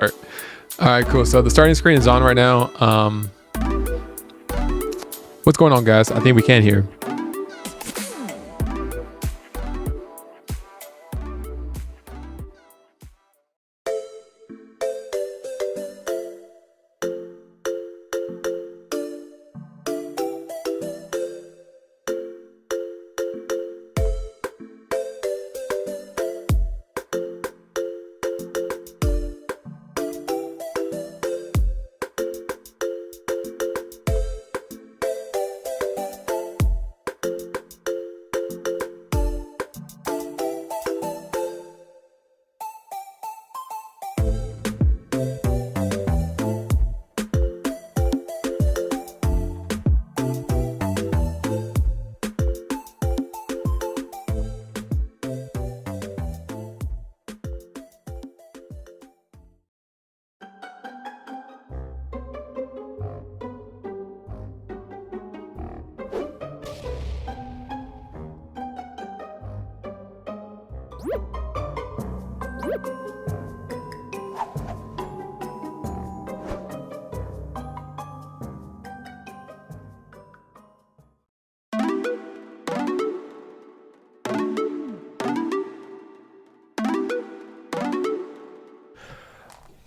start. All right, cool. So the starting screen is on right now. What's going on, guys? I think we can hear.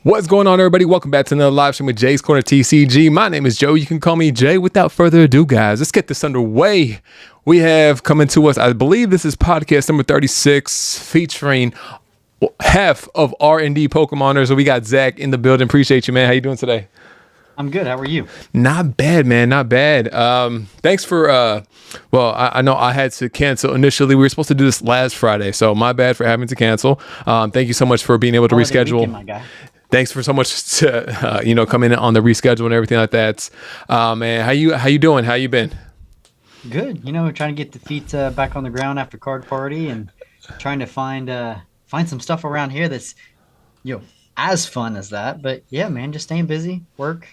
What's going on, everybody? Welcome back to another live stream with Jay's Corner TCG. My name is Joe. You can call me Jay. Without further ado, guys, let's get this underway. We have coming to us, I believe this is podcast number 36, featuring half of R&D Pokemoners. So we got Zach in the building. Appreciate you, man. How you doing today? I'm good. How are you? Not bad, man. Not bad. Thanks for, I know I had to cancel initially. We were supposed to do this last Friday, so my bad for having to cancel. Thank you so much for being able to reschedule. Weekend, my guy. Thanks for so much to, come in on the reschedule and everything like that. Man, how you doing? How you been? Good. Trying to get the feet back on the ground after card party and trying to find some stuff around here that's, as fun as that. But yeah, man, just staying busy, work,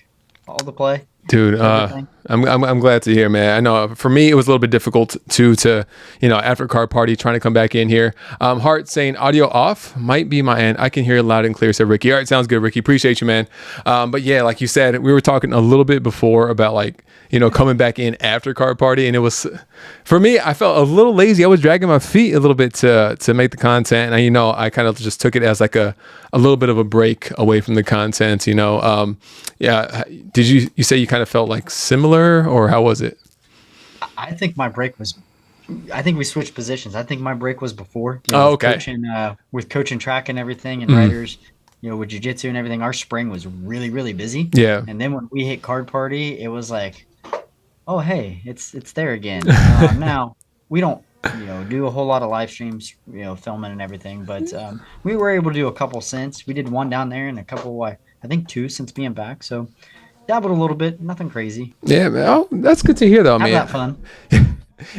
all the play. Dude, I'm glad to hear, man. I know for me it was a little bit difficult to after card party trying to come back in here. Hart saying audio off might be my end. I can hear it loud and clear, said Ricky. All right, sounds good, Ricky. Appreciate you, man. But yeah, like you said, we were talking a little bit before about coming back in after card party, and it was for me. I felt a little lazy. I was dragging my feet a little bit to make the content, and I kind of just took it as like a little bit of a break away from the content. Yeah. Did you say you kind of felt like similar, or how was it? I think my break was. I think we switched positions. I think my break was before. Okay. With coaching track and everything, and Riders, with jiu-jitsu and everything, our spring was really, really busy. Yeah. And then when we hit card party, it was like, oh hey, it's there again. Now we don't do a whole lot of live streams, filming and everything, but we were able to do a couple since. We did one down there and a couple, I think 2 since being back. So dabbled a little bit, nothing crazy. Yeah, man. Oh, that's good to hear, though. Have that fun.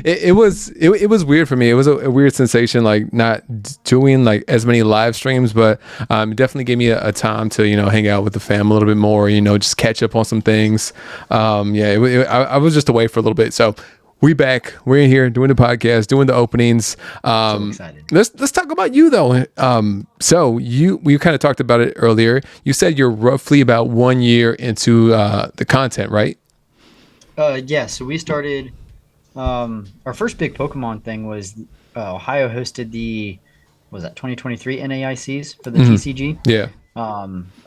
It was weird for me. It was a weird sensation, like not doing like as many live streams, but it definitely gave me a time to hang out with the fam a little bit more. Just catch up on some things. I was just away for a little bit, so. We're in here doing the podcast, doing the openings. So excited. Let's talk about you though. So we kind of talked about it earlier. You said you're roughly about 1 year into the content, right? Yeah. So we started. Our first big Pokemon thing was Ohio hosted the 2023 NAICs for the TCG. Yeah.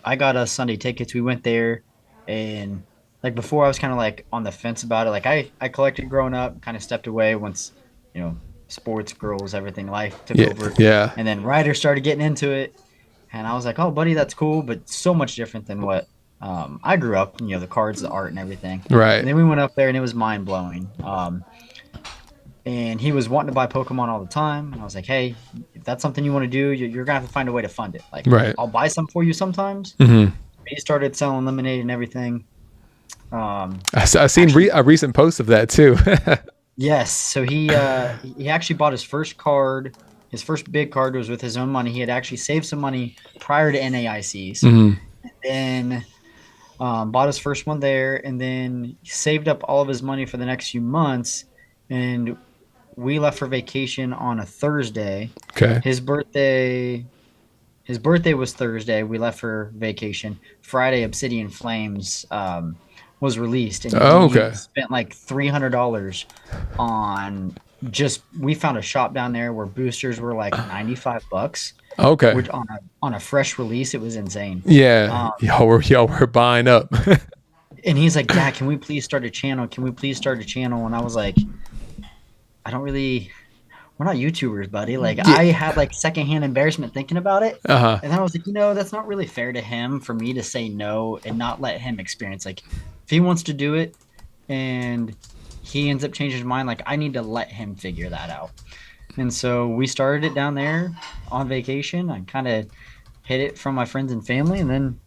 I got us Sunday tickets. We went there, and like before, I was kind of like on the fence about it. Like I collected growing up, kind of stepped away once, sports, girls, everything, life took over. Yeah. And then Ryder started getting into it, and I was like, oh, buddy, that's cool, but so much different than what I grew up. The cards, the art, and everything. Right. And then we went up there, and it was mind blowing. And he was wanting to buy Pokemon all the time, and I was like, hey, if that's something you want to do, you're gonna have to find a way to fund it. Like, right. I'll buy some for you sometimes. Mm-hmm. He started selling lemonade and everything. I've seen a recent post of that too. Yes. So he actually bought his first card. His first big card was with his own money. He had actually saved some money prior to NAICs. Mm-hmm. And then bought his first one there, and then saved up all of his money for the next few months. And we left for vacation on a Thursday. Okay. His birthday his birthday was Thursday. We left for vacation. Friday, Obsidian Flames was released, and Oh, we okay. spent like $300 on just. We found a shop down there where boosters were like $95, Okay. which on a fresh release, it was insane. Yeah. Y'all were buying up. And he's like, Dad, can we please start a channel? Can we please start a channel? And I was like, I don't really, we're not YouTubers, buddy. Like, Yeah. I had like secondhand embarrassment thinking about it. Uh-huh. And then I was like, that's not really fair to him for me to say no and not let him experience. Like, if he wants to do it and he ends up changing his mind, like, I need to let him figure that out. And so we started it down there on vacation. I kind of hid it from my friends and family. And then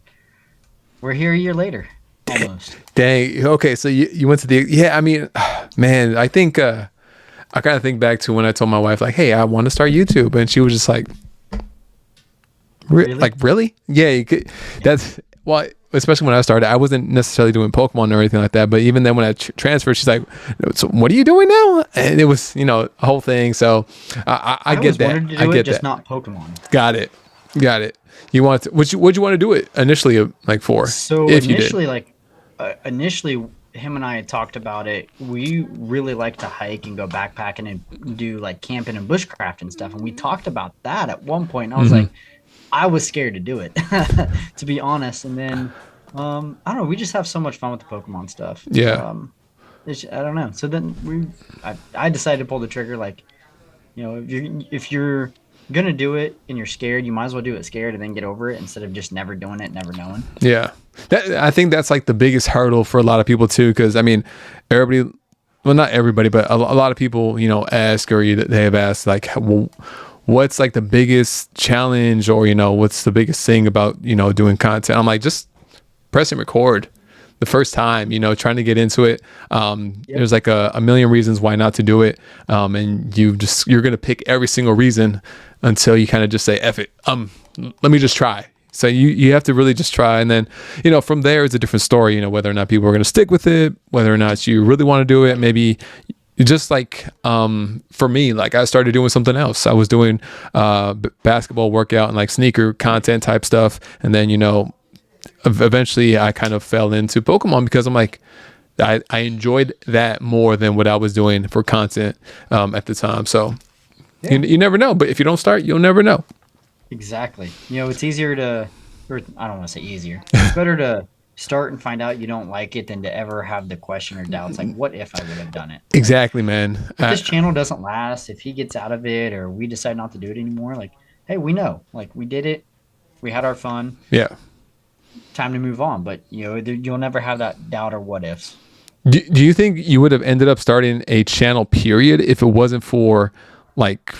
we're here a year later. Almost. Dang. Okay. So you went to I mean, man, I think, I kind of think back to when I told my wife, like, hey, I want to start YouTube. And she was just like, Really? like, really? Yeah. You could, that's, well, especially when I started, I wasn't necessarily doing Pokemon or anything like that. But even then when I transferred, she's like, so what are you doing now? And it was, a whole thing. So I get that. Wanted to do I get it, just that. not Pokemon. Got it. You want to, what'd you want to do it initially, like, for? So if initially, you did. initially, him and I had talked about it. We really like to hike and go backpacking and do like camping and bushcraft and stuff. And we talked about that at one point. And I was like, I was scared to do it, to be honest. And then, I don't know. We just have so much fun with the Pokemon stuff. Yeah. I don't know. So then I decided to pull the trigger. Like, if you're gonna do it and you're scared, you might as well do it scared and then get over it instead of just never doing it, never knowing. Yeah. I think that's like the biggest hurdle for a lot of people too. Cause I mean, everybody, well, not everybody, but a lot of people, ask, or they have asked, like, well, what's like the biggest challenge, or, what's the biggest thing about, doing content? I'm like, just press and record the first time, trying to get into it. There's like a million reasons why not to do it. And you're going to pick every single reason until you kind of just say, F it. Let me just try. So you have to really just try. And then, from there, it's a different story, whether or not people are going to stick with it, whether or not you really want to do it. Maybe just like, for me, like, I started doing something else. I was doing, basketball workout and like sneaker content type stuff. And then, eventually I kind of fell into Pokemon because I'm like, I enjoyed that more than what I was doing for content, at the time. So you never know, but if you don't start, you'll never know. Exactly. It's easier to, or I don't want to say easier. It's better to start and find out you don't like it than to ever have the question or doubts. Like, what if I would have done it? Exactly, man. If this channel doesn't last, if he gets out of it, or we decide not to do it anymore, like, hey, we know, like, we did it. We had our fun. Yeah. Time to move on. But, you'll never have that doubt or what ifs. Do you think you would have ended up starting a channel period if it wasn't for, like,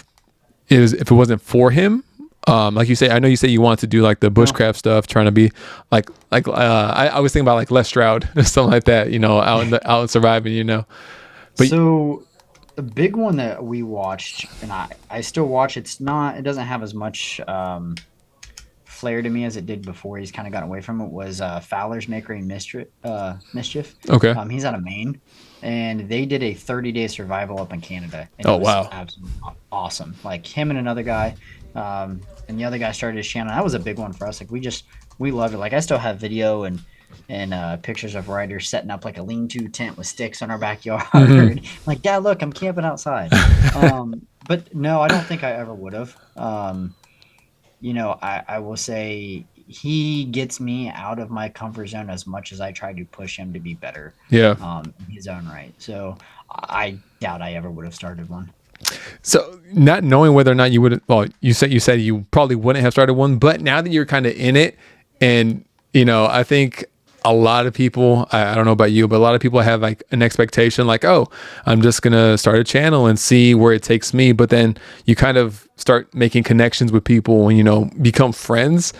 if it wasn't for him? Like you say, I know you say you want to do like the bushcraft stuff, trying to be like I was thinking about like Les Stroud or something like that, out and surviving, But so the big one that we watched, and I still watch, it doesn't have as much flair to me as it did before. He's kind of gotten away from it. Was Fowler's Making Mischief. Okay. He's out of Maine, and they did a 30-day survival up in Canada. And Oh, it was wow. absolutely awesome. Like, him and another guy, and the other guy started his channel. That was a big one for us. Like, we loved it. Like, I still have video and pictures of Ryder setting up like a lean-to tent with sticks on our backyard. Like, Dad, look, I'm camping outside. But no, I don't think I ever would have. I will say he gets me out of my comfort zone as much as I try to push him to be better. Yeah. In his own right. So I doubt I ever would have started one. So not knowing whether or not you would, well, you said you probably wouldn't have started one, but now that you're kind of in it, and I think a lot of people, I don't know about you, but a lot of people have like an expectation, like, oh, I'm just gonna start a channel and see where it takes me. But then you kind of start making connections with people and become friends.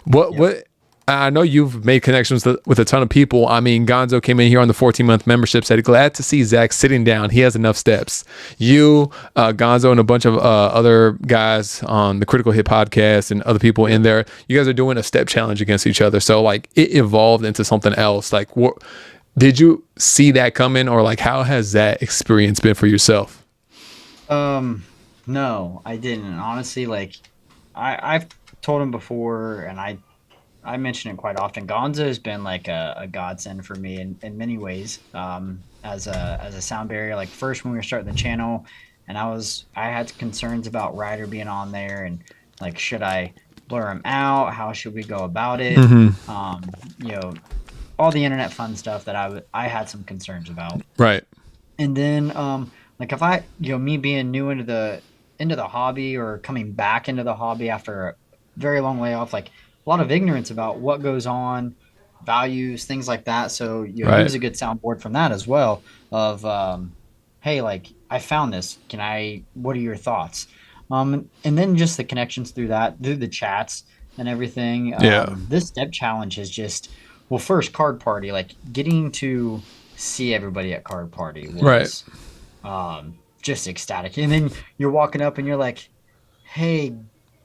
What I know you've made connections with a ton of people. I mean, Gonzo came in here on the 14-month membership, said, glad to see Zach sitting down. He has enough steps. You, Gonzo, and a bunch of other guys on the Critical Hit podcast and other people in there, you guys are doing a step challenge against each other. So, like, it evolved into something else. Like, did you see that coming, or like, how has that experience been for yourself? No, I didn't. Honestly, like, I've told him before, and I mention it quite often. Gonzo has been like a godsend for me in many ways. As a sound barrier, like first when we were starting the channel, and I had concerns about Ryder being on there, and like should I blur him out? How should we go about it? Mm-hmm. You know, all the internet fun stuff that I had some concerns about. Right. And then like if I me being new into the hobby or coming back into the hobby after a very long layoff, like a lot of ignorance about what goes on, values, things like that. So he Right. was a good soundboard from that as well. Of hey, like I found this. Can I? What are your thoughts? And then just the connections through the chats and everything. Yeah. This step challenge is just well, first card party, like getting to see everybody at card party Right. was just ecstatic. And then you're walking up and you're like, hey,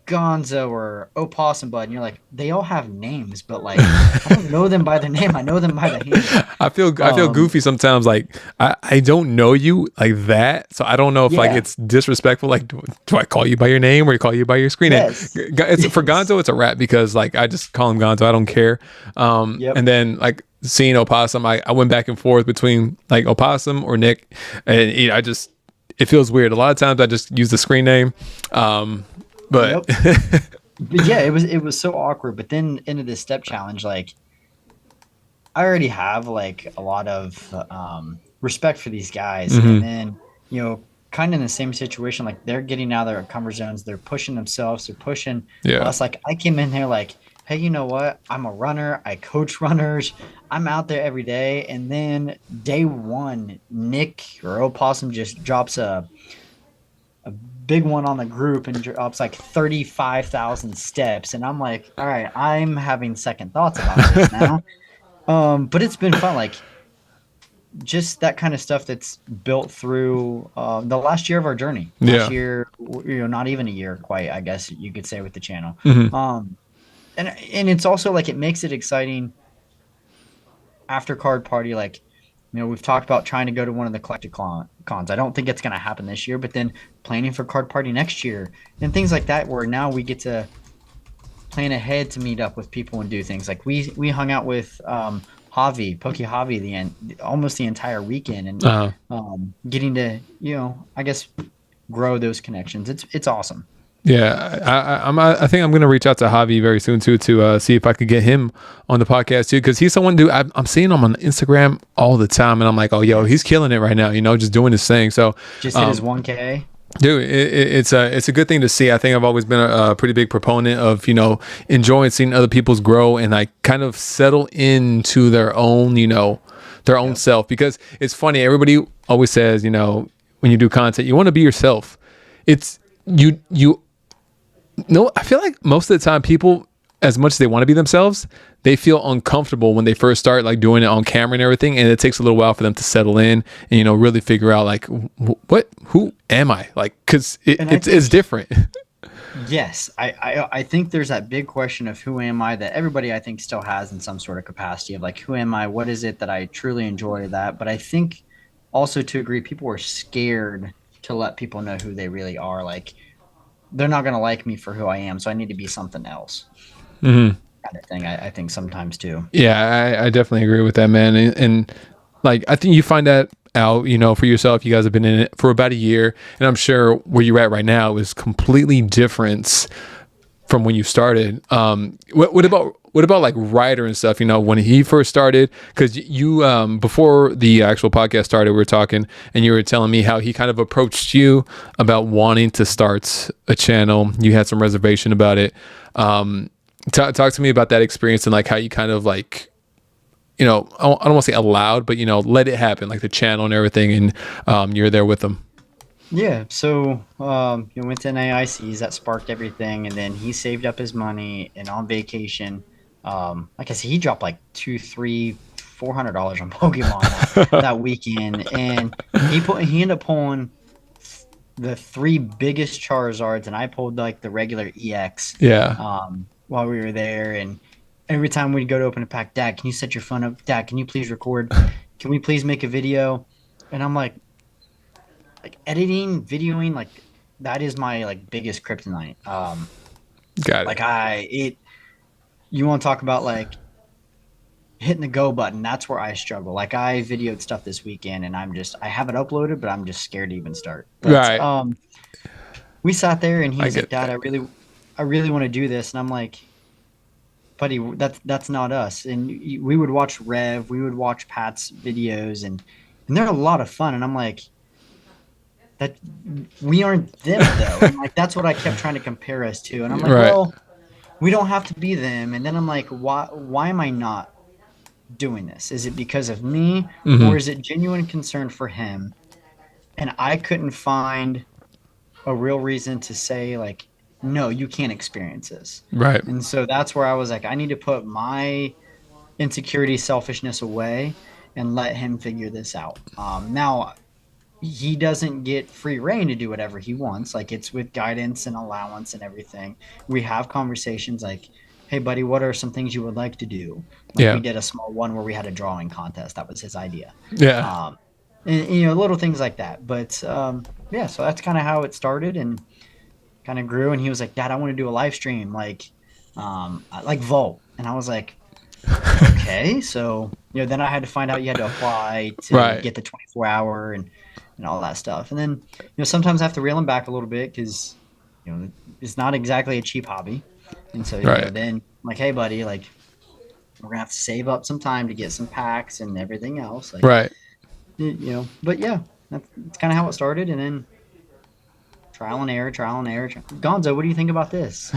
Gonzo or Opossum Bud. And you're like, they all have names, but like, I don't know them by their name. I know them by the handle. I feel goofy sometimes. Like I don't know you like that, so I don't know if like Yeah. it's disrespectful. Like, do I call you by your name or call you by your screen name? Yes. It's for Gonzo. It's a rap because like I just call him Gonzo. I don't care. Yep. And then like seeing Opossum, I went back and forth between like Opossum or Nick, and I just it feels weird. A lot of times I just use the screen name, but But yeah, it was so awkward. But then into this step challenge, like I already have like a lot of respect for these guys, and then kind of in the same situation, like they're getting out of their comfort zones, they're pushing themselves, they're pushing yeah, us. Like I came in there like, hey, you know what? I'm a runner. I coach runners. I'm out there every day, and then day one, Nick or Opossum just drops a big one on the group and drops like 35,000 steps, and I'm like, all right, I'm having second thoughts about this now. But it's been fun, like just that kind of stuff that's built through the last year of our journey. yeah. Last year, not even a year quite, I guess you could say, with the channel. Mhm. And it's also like it makes it exciting after card party. Like we've talked about trying to go to one of the collected cons. I don't think it's going to happen this year, but then planning for card party next year and things like that, where now we get to plan ahead to meet up with people and do things. Like we hung out with Javi, Poke Javi, almost the entire weekend, and getting to I guess grow those connections. It's awesome. Yeah, I think I'm gonna reach out to Javi very soon too to see if I could get him on the podcast too, because he's someone, dude. I'm seeing him on Instagram all the time, and I'm like, oh, yo, he's killing it right now. Just doing his thing. So Just hit his 1K. dude, it's a good thing to see. I think I've always been a pretty big proponent of enjoying seeing other people's grow and like kind of settle into their own their own self, because it's funny. Everybody always says when you do content, you want to be yourself. It's you. No, I feel like most of the time people, as much as they want to be themselves, they feel uncomfortable when they first start like doing it on camera and everything, and it takes a little while for them to settle in and really figure out like who am I, like, because it's different. Yes, I think there's that big question of who am I that everybody I think still has in some sort of capacity of like, who am I? What is it that I truly enjoy that? But I think also to agree, people are scared to let people know who they really are. Like they're not going to like me for who I am, so I need to be something else. Kind of thing. I think sometimes too. Yeah, I definitely agree with that, man. And like I think you find that out, for yourself. You guys have been in it for about a year, and I'm sure where you're at right now is completely different from when you started. What about like Ryder and stuff? When he first started, because you before the actual podcast started, we were talking, and you were telling me how he kind of approached you about wanting to start a channel. You had some reservation about it. Talk to me about that experience and like how you kind of like, I don't want to say allowed, but let it happen, like the channel and everything, and you're there with them. Yeah, so went to NAICs, that sparked everything, and then he saved up his money and on vacation. Like I said, he dropped like $400 on Pokemon that weekend, and he ended up pulling the three biggest Charizards, and I pulled like the regular EX. Yeah. While we were there, and every time we'd go to open a pack, Dad, can you set your phone up? Dad, can you please record? Can we please make a video? And I'm like editing, videoing, like that is my like biggest kryptonite. Got Like it. you want to talk about like hitting the go button? That's where I struggle. Like I videoed stuff this weekend, and I have it uploaded, but I'm just scared to even start. But Right. we sat there, and he I was like, get "Dad, that. I really want to do this," and I'm like, "Buddy, that's not us." And we would watch Rev, we would watch Pat's videos, and they're a lot of fun. And I'm like, that we aren't them though. And like that's what I kept trying to compare us to. And I'm like, Right. well, we don't have to be them. And then I'm like, why am I not doing this? Is it because of me, Mm-hmm. or is it genuine concern for him? And I couldn't find a real reason to say like, no, you can't experience this. Right. And so that's where I was like, I need to put my insecurity, selfishness away and let him figure this out. Now he doesn't get free reign to do whatever he wants. Like it's with guidance and allowance and everything. We have conversations like, hey buddy, what are some things you would like to do? Like Yeah. we did a small one where we had a drawing contest. That was his idea. Yeah. Um, and you know, little things like that. But yeah, so that's kind of how it started and kind of grew. And he was like, Dad, I want to do a live stream like Vault. And I was like, okay. So, you know, then I had to find out you had to apply to Right. get the 24-hour and all that stuff. And then, you know, sometimes I have to reel him back a little bit because, you know, it's not exactly a cheap hobby. And so, you know, Right. then I'm like, hey, buddy, like, we're going to have to save up some time to get some packs and everything else. Like, Right. you know, but yeah, that's kind of how it started. And then trial and error, trial and error. Gonzo, what do you think about this?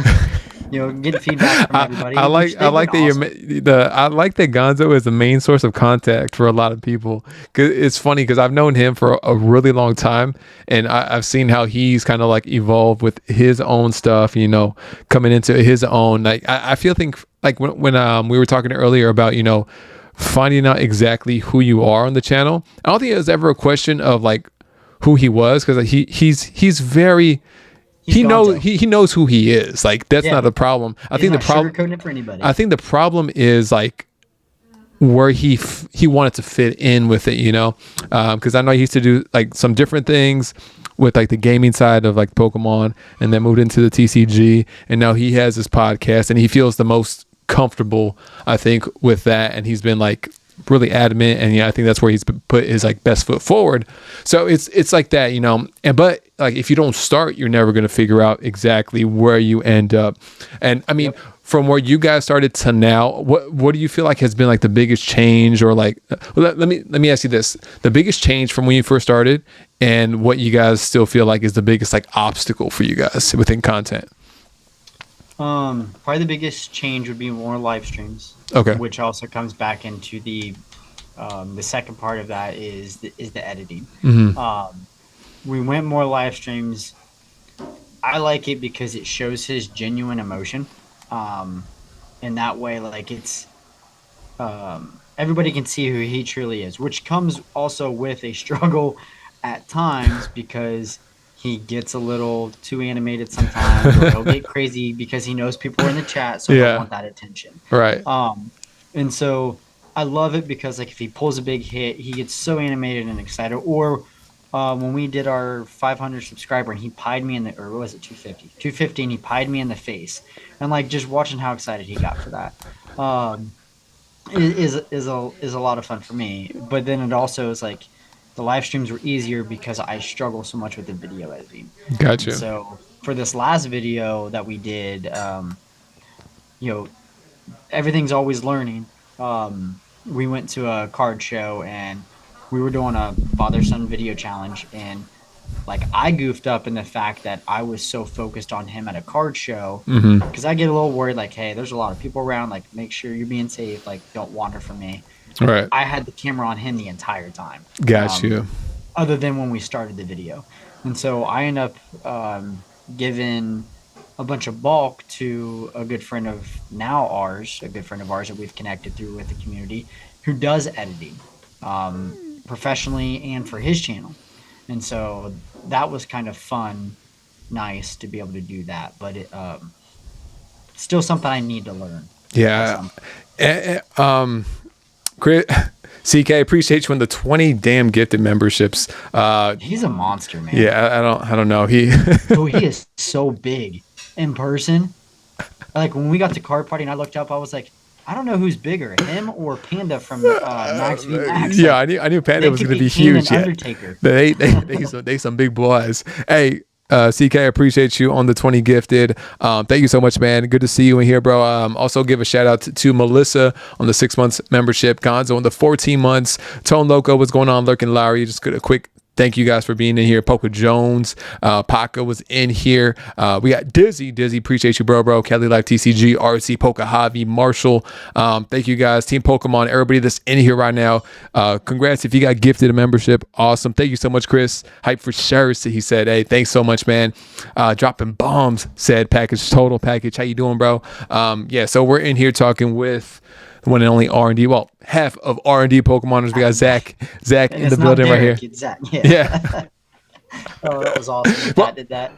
You know, getting feedback from everybody. I like which they've that been awesome. I like that Gonzo is the main source of contact for a lot of people. 'Cause it's funny because I've known him for a really long time, and I've seen how he's kind of like evolved with his own stuff. You know, coming into his own. Like I feel like when we were talking earlier about finding out exactly who you are on the channel. I don't think it was ever a question of like who he was because he's very. He's He knows Gonzo. he knows who he is. Like that's Yeah. not a problem. I He's think the not problem. sugarcoating it for anybody. I think the problem is like where he wanted to fit in with it, because I know he used to do like some different things with like the gaming side of like Pokemon, and then moved into the TCG, and now he has his podcast, and he feels the most comfortable, I think, with that, and he's been like really adamant, and I think that's where he's put his like best foot forward. So it's like that, and but like if you don't start, you're never going to figure out exactly where you end up. And I mean, from where you guys started to now, what do you feel like has been like the biggest change, or like let me ask you this: the biggest change from when you first started, and what you guys still feel like is the biggest like obstacle for you guys within content? Probably the biggest change would be more live streams. Okay. Which also comes back into the second part of that is the editing. Mm-hmm. We went more live streams. I like it because it shows his genuine emotion. In that way, like it's everybody can see who he truly is, which comes also with a struggle at times because he gets a little too animated sometimes, or he'll get crazy because he knows people are in the chat, so he'll want that attention. Right. And so I love it because like if he pulls a big hit, he gets so animated and excited. Or when we did our 500 subscriber and he pied me in the, or what was it, 250? 250, and he pied me in the face. And like just watching how excited he got for that is a lot of fun for me. But then it also is like the live streams were easier because I struggle so much with the video editing. Gotcha. And so for this last video that we did, everything's always learning. We went to a card show and we were doing a father-son video challenge, and like I goofed up in the fact that I was so focused on him at a card show because I get a little worried, like, hey, there's a lot of people around, like make sure you're being safe, like don't wander from me. Right. I had the camera on him the entire time. Got you. Other than when we started the video. And so I end up giving a bunch of bulk to a good friend of ours that we've connected through with the community, who does editing professionally and for his channel. And so that was kind of fun, nice to be able to do that. But it still something I need to learn. Yeah. CK, appreciate you on the 20 damn gifted memberships. He's a monster, man. Yeah, I don't know. Oh, he is so big in person. Like when we got to card party and I looked up, I was like, I don't know who's bigger, him or Panda from Max v Max. Yeah, Like, I knew Panda they was could going to be be Kane and huge. Yeah, Undertaker. they some big boys. Hey, CK, I appreciate you on the 20 gifted. Thank you so much, man. Good to see you in here, bro. Also give a shout out to Melissa on the 6 months membership, Gonzo on the 14 months, Tone Loco, what's going on, Lurking Lowry, just a quick thank you guys for being in here. Poca Jones, Paca was in here. We got Dizzy, appreciate you, bro. Kelly Life TCG, RC, Poca, Javi, Marshall. Thank you guys, Team Pokemon, everybody that's in here right now. Congrats if you got gifted a membership. Awesome. Thank you so much, Chris. Hype for shares. He said, hey, thanks so much, man. Dropping bombs, said package, total package. How you doing, bro? Yeah, so we're in here talking with the one and only R&D. Well, half of R&D Pokemoners. We got Zach in the building Derek, right here. it's Zach. Yeah. Yeah. Oh, that was awesome. Well, did that.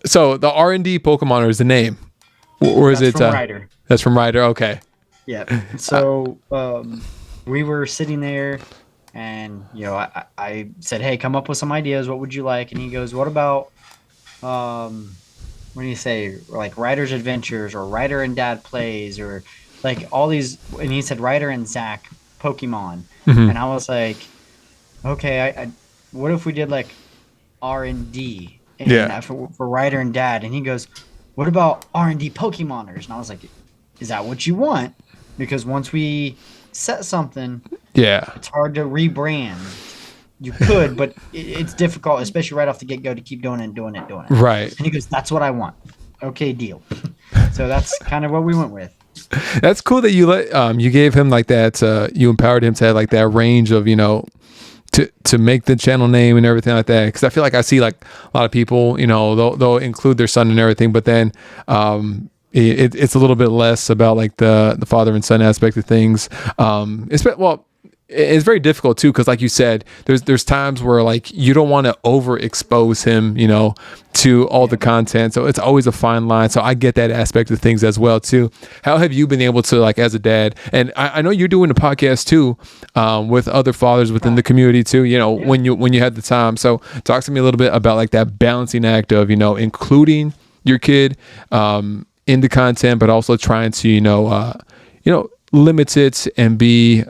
So the R&D Pokemoner is the name, or is That's it? From Ryder. That's from Ryder. Okay. Yeah. So we were sitting there, and I said, "Hey, come up with some ideas. What would you like?" And he goes, "What about what do you say? Like Ryder's Adventures or Ryder and Dad Plays or like all these?" And he said Ryder and Zach Pokemon, and I was like, "Okay, I what if we did like R&D for Ryder and Dad?" And he goes, "What about R&D Pokemoners?" And I was like, "Is that what you want?" Because once we set something, it's hard to rebrand. You could, but it's difficult, especially right off the get-go, to keep doing it. Right. And he goes, "That's what I want." Okay, deal. So that's kind of what we went with. That's cool that you you gave him like that. You empowered him to have like that range of to make the channel name and everything like that. Because I feel like I see like a lot of people, they'll include their son and everything, but then it's a little bit less about like the father and son aspect of things. It's very difficult too, because like you said, there's times where like you don't want to overexpose him, to all the content. So it's always a fine line. So I get that aspect of things as well too. How have you been able to, like, as a dad, and I know you're doing a podcast too, with other fathers within the community too, when you had the time. So talk to me a little bit about like that balancing act of, including your kid in the content, but also trying to, limit it and be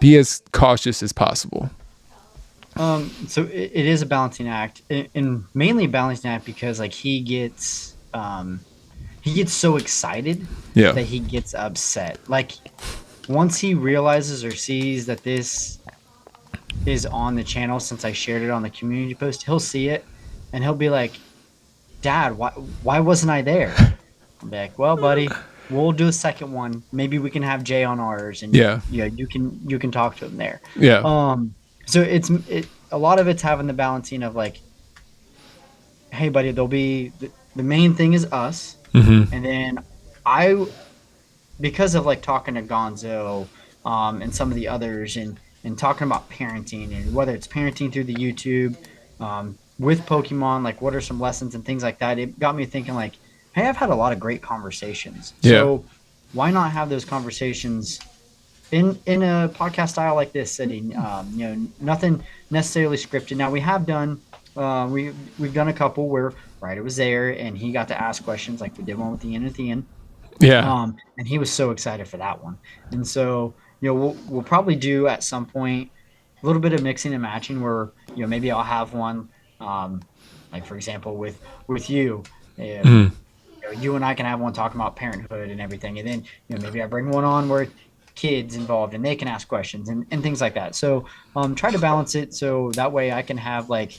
as cautious as possible. So it is a balancing act, and mainly a balancing act because like he gets so excited that he gets upset. Like once he realizes or sees that this is on the channel, since I shared it on the community post, he'll see it and he'll be like, "Dad, why wasn't I there?" I'll be like, "Well, buddy, we'll do a second one. Maybe we can have Jay on ours, and you can talk to him there." So a lot of it's having the balancing of like, "Hey, buddy, there'll be the main thing is us," and then because of like talking to Gonzo, and some of the others, and talking about parenting, and whether it's parenting through the YouTube, with Pokemon, like what are some lessons and things like that. It got me thinking like, hey, I've had a lot of great conversations. So why not have those conversations in a podcast style like this setting? Nothing necessarily scripted. Now we have done, we've done a couple where Ryder was there and he got to ask questions, like we did one with the Ian at the end. And he was so excited for that one. And so, we'll probably do at some point a little bit of mixing and matching where, maybe I'll have one, like for example, with you, you and I can have one talking about parenthood and everything. And then, maybe I bring one on where kids involved and they can ask questions and things like that. So, try to balance it. So that way I can have like,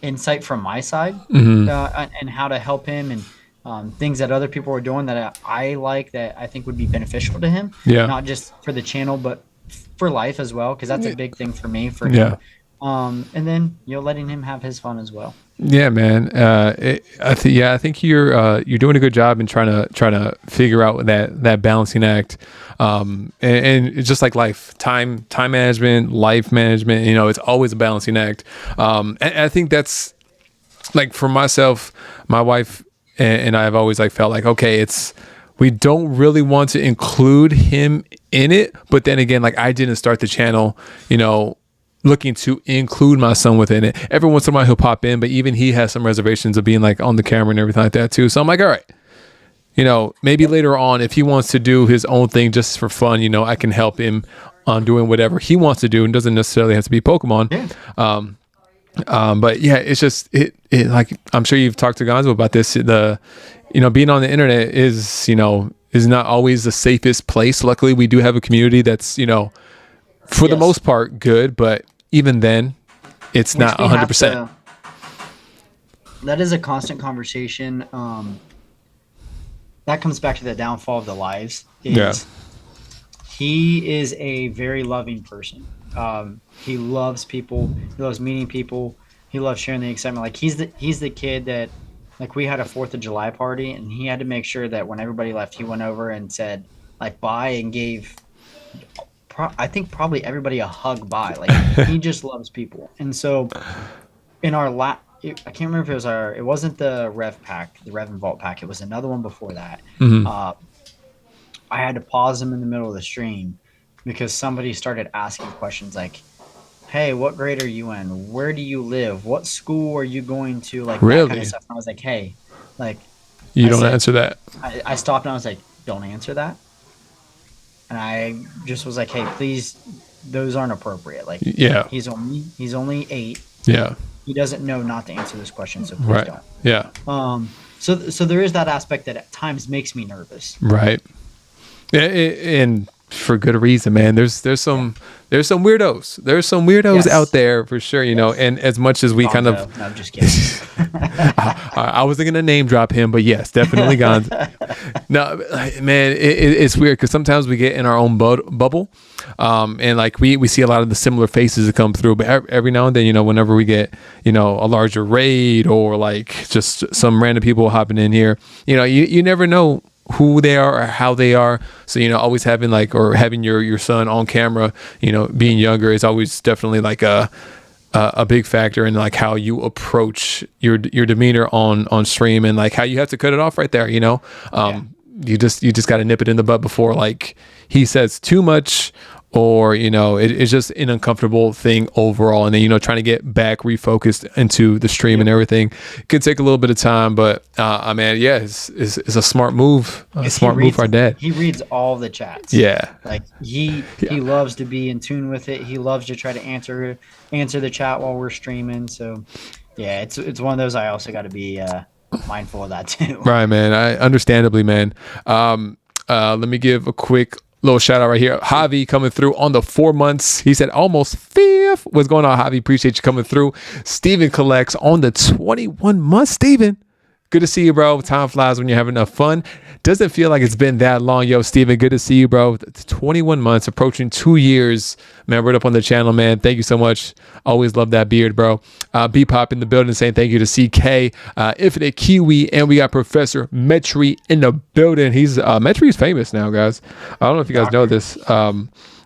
insight from my side, and how to help him, and things that other people are doing that I like, that I think would be beneficial to him. Not just for the channel, but for life as well. Cause that's a big thing for me, for him. And then, letting him have his fun as well. Yeah, man. I think you're doing a good job in trying to figure out that balancing act. And it's just like life, time management, life management, it's always a balancing act. And I think that's like, for myself, my wife and I have always like felt like, okay, we don't really want to include him in it. But then again, like I didn't start the channel, looking to include my son within it. Every once in a while he'll pop in, but even he has some reservations of being like on the camera and everything like that too. So I'm like, all right, you know, maybe later on, if he wants to do his own thing just for fun, you know, I can help him on doing whatever he wants to do, and doesn't necessarily have to be Pokemon. But yeah, it's just it like, I'm sure you've talked to Gonzo about this. You know, being on the internet is, you know, is not always the safest place. Luckily, we do have a community that's, you know, for the most part good, but even then, it's not 100%. That is a constant conversation. That comes back to the downfall of the lives. He is a very loving person. He loves people. He loves meeting people. He loves sharing the excitement. Like he's the kid that, like, we had a 4th of July party, and he had to make sure that when everybody left, he went over and said like bye and gave, I think probably everybody a hug bye. Like he just loves people. And so in our I can't remember if it wasn't the Rev pack, the Rev and Vault pack. It was another one before that. I had to pause him in the middle of the stream because somebody started asking questions like, hey, what grade are you in? Where do you live? What school are you going to? Like, really? That kind of stuff. And I was like, hey, like, you don't answer that. I stopped and I was like, don't answer that. And I just was like, hey, please, those aren't appropriate. Like, he's only 8. Yeah. He doesn't know not to answer this question, so please don't. Yeah. So there is that aspect that at times makes me nervous. Right. Yeah, and for good reason, man. There's some weirdos. There's some weirdos out there for sure, you know. And as much as we kind of, no, I'm just kidding. I wasn't gonna name drop him, but yes, definitely Gonzo. No, man, it's weird because sometimes we get in our own bubble, and like we see a lot of the similar faces that come through. But every now and then, you know, whenever we get, you know, a larger raid or like just some random people hopping in here, you know, you never know who they are or how they are. So, you know, always having your son on camera, you know, being younger is always definitely like a big factor in like how you approach your demeanor on stream, and like how you have to cut it off right there, you know. You just got to nip it in the bud before like he says too much, or, you know, it's just an uncomfortable thing overall. And then, you know, trying to get back refocused into the stream and everything could take a little bit of time, but man, yeah, it's a smart move. A smart move for our dad. He reads all the chats. Yeah. Like he loves to be in tune with it. He loves to try to answer the chat while we're streaming. So yeah, it's one of those. I also got to be mindful of that too. Right, man. Understandably, man. Let me give a quick little shout out right here. Javi coming through on the 4 months. He said almost 5th. What's going on, Javi? Appreciate you coming through. Steven collects on the 21 months. Steven, good to see you, bro. Time flies when you're having enough fun. Doesn't feel like it's been that long. Yo, Steven, good to see you, bro. 21 months, approaching 2 years. Man, right up on the channel, man. Thank you so much. Always love that beard, bro. B-Pop in the building saying thank you to CK, Infinite Kiwi, and we got Professor Metri in the building. Metri is famous now, guys. I don't know if you guys know this.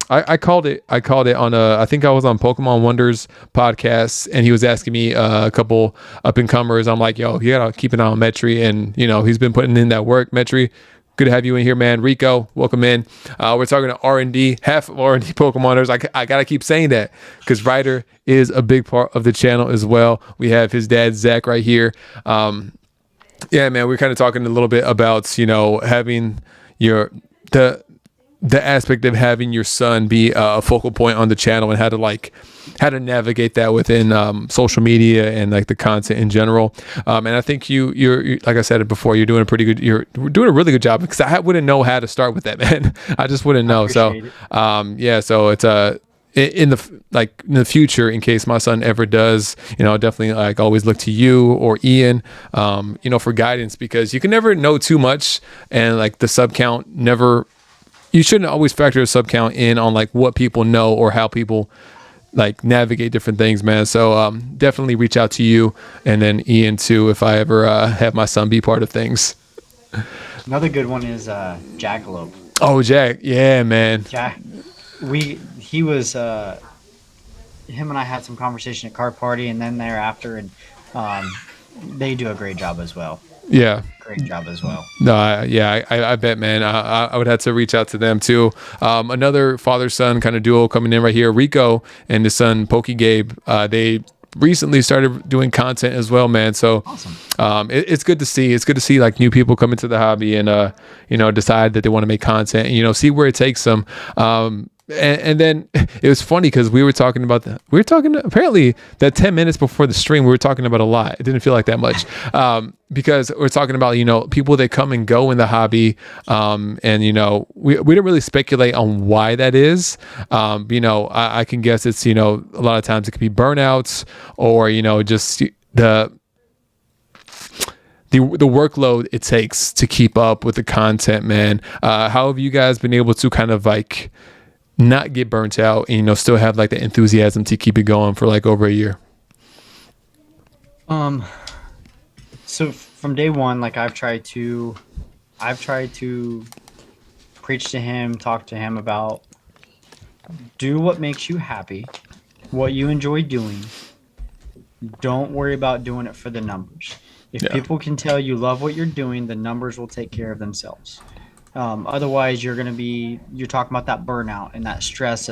I called it on I think I was on Pokemon Wonders podcast, and he was asking me a couple up and comers. I'm like, yo, you gotta keep an eye on Metri, and you know, he's been putting in that work. Metri, good to have you in here, man. Rico, welcome in. We're talking to R&D, half of R&D Pokemoners. I gotta keep saying that because Ryder is a big part of the channel as well. We have his dad Zach right here. Yeah, man, we're kind of talking a little bit about, you know, having the aspect of having your son be a focal point on the channel, and how to navigate that within social media and like the content in general. And I think you're like I said before, you're doing a really good job, because I wouldn't know how to start with that, man. I just wouldn't know. So yeah, so it's in the future, in case my son ever does, you know, definitely like always look to you or Ian, you know, for guidance, because you can never know too much, and like the sub count you shouldn't always factor a sub count in on like what people know or how people like navigate different things, man. So definitely reach out to you, and then Ian too, if I ever have my son be part of things. Another good one is Jackalope. Oh, Jack, yeah, man. Jack, he was him and I had some conversation at Card Party, and then thereafter, and they do a great job as well. Yeah. great job as well. No, I bet, man. I would have to reach out to them too. Another father-son kind of duo coming in right here, Rico and his son Pokey Gabe. They recently started doing content as well, man. So Awesome. it's good to see. It's good to see like new people come into the hobby and decide that they want to make content and see where it takes them. And then it was funny because we were talking apparently that 10 minutes before the stream, we were talking about a lot. It didn't feel like that much because we're talking about, people that come and go in the hobby. And, we didn't really speculate on why that is. I can guess it's, a lot of times it could be burnouts or, just the workload it takes to keep up with the content, man. How have you guys been able to kind of like not get burnt out and still have like the enthusiasm to keep it going for like over a year? So from day one, like I've tried to preach to him, talk to him about do what makes you happy, what you enjoy doing. Don't worry about doing it for the numbers. If people can tell you love what you're doing, the numbers will take care of themselves. Otherwise, you're talking about that burnout and that stress.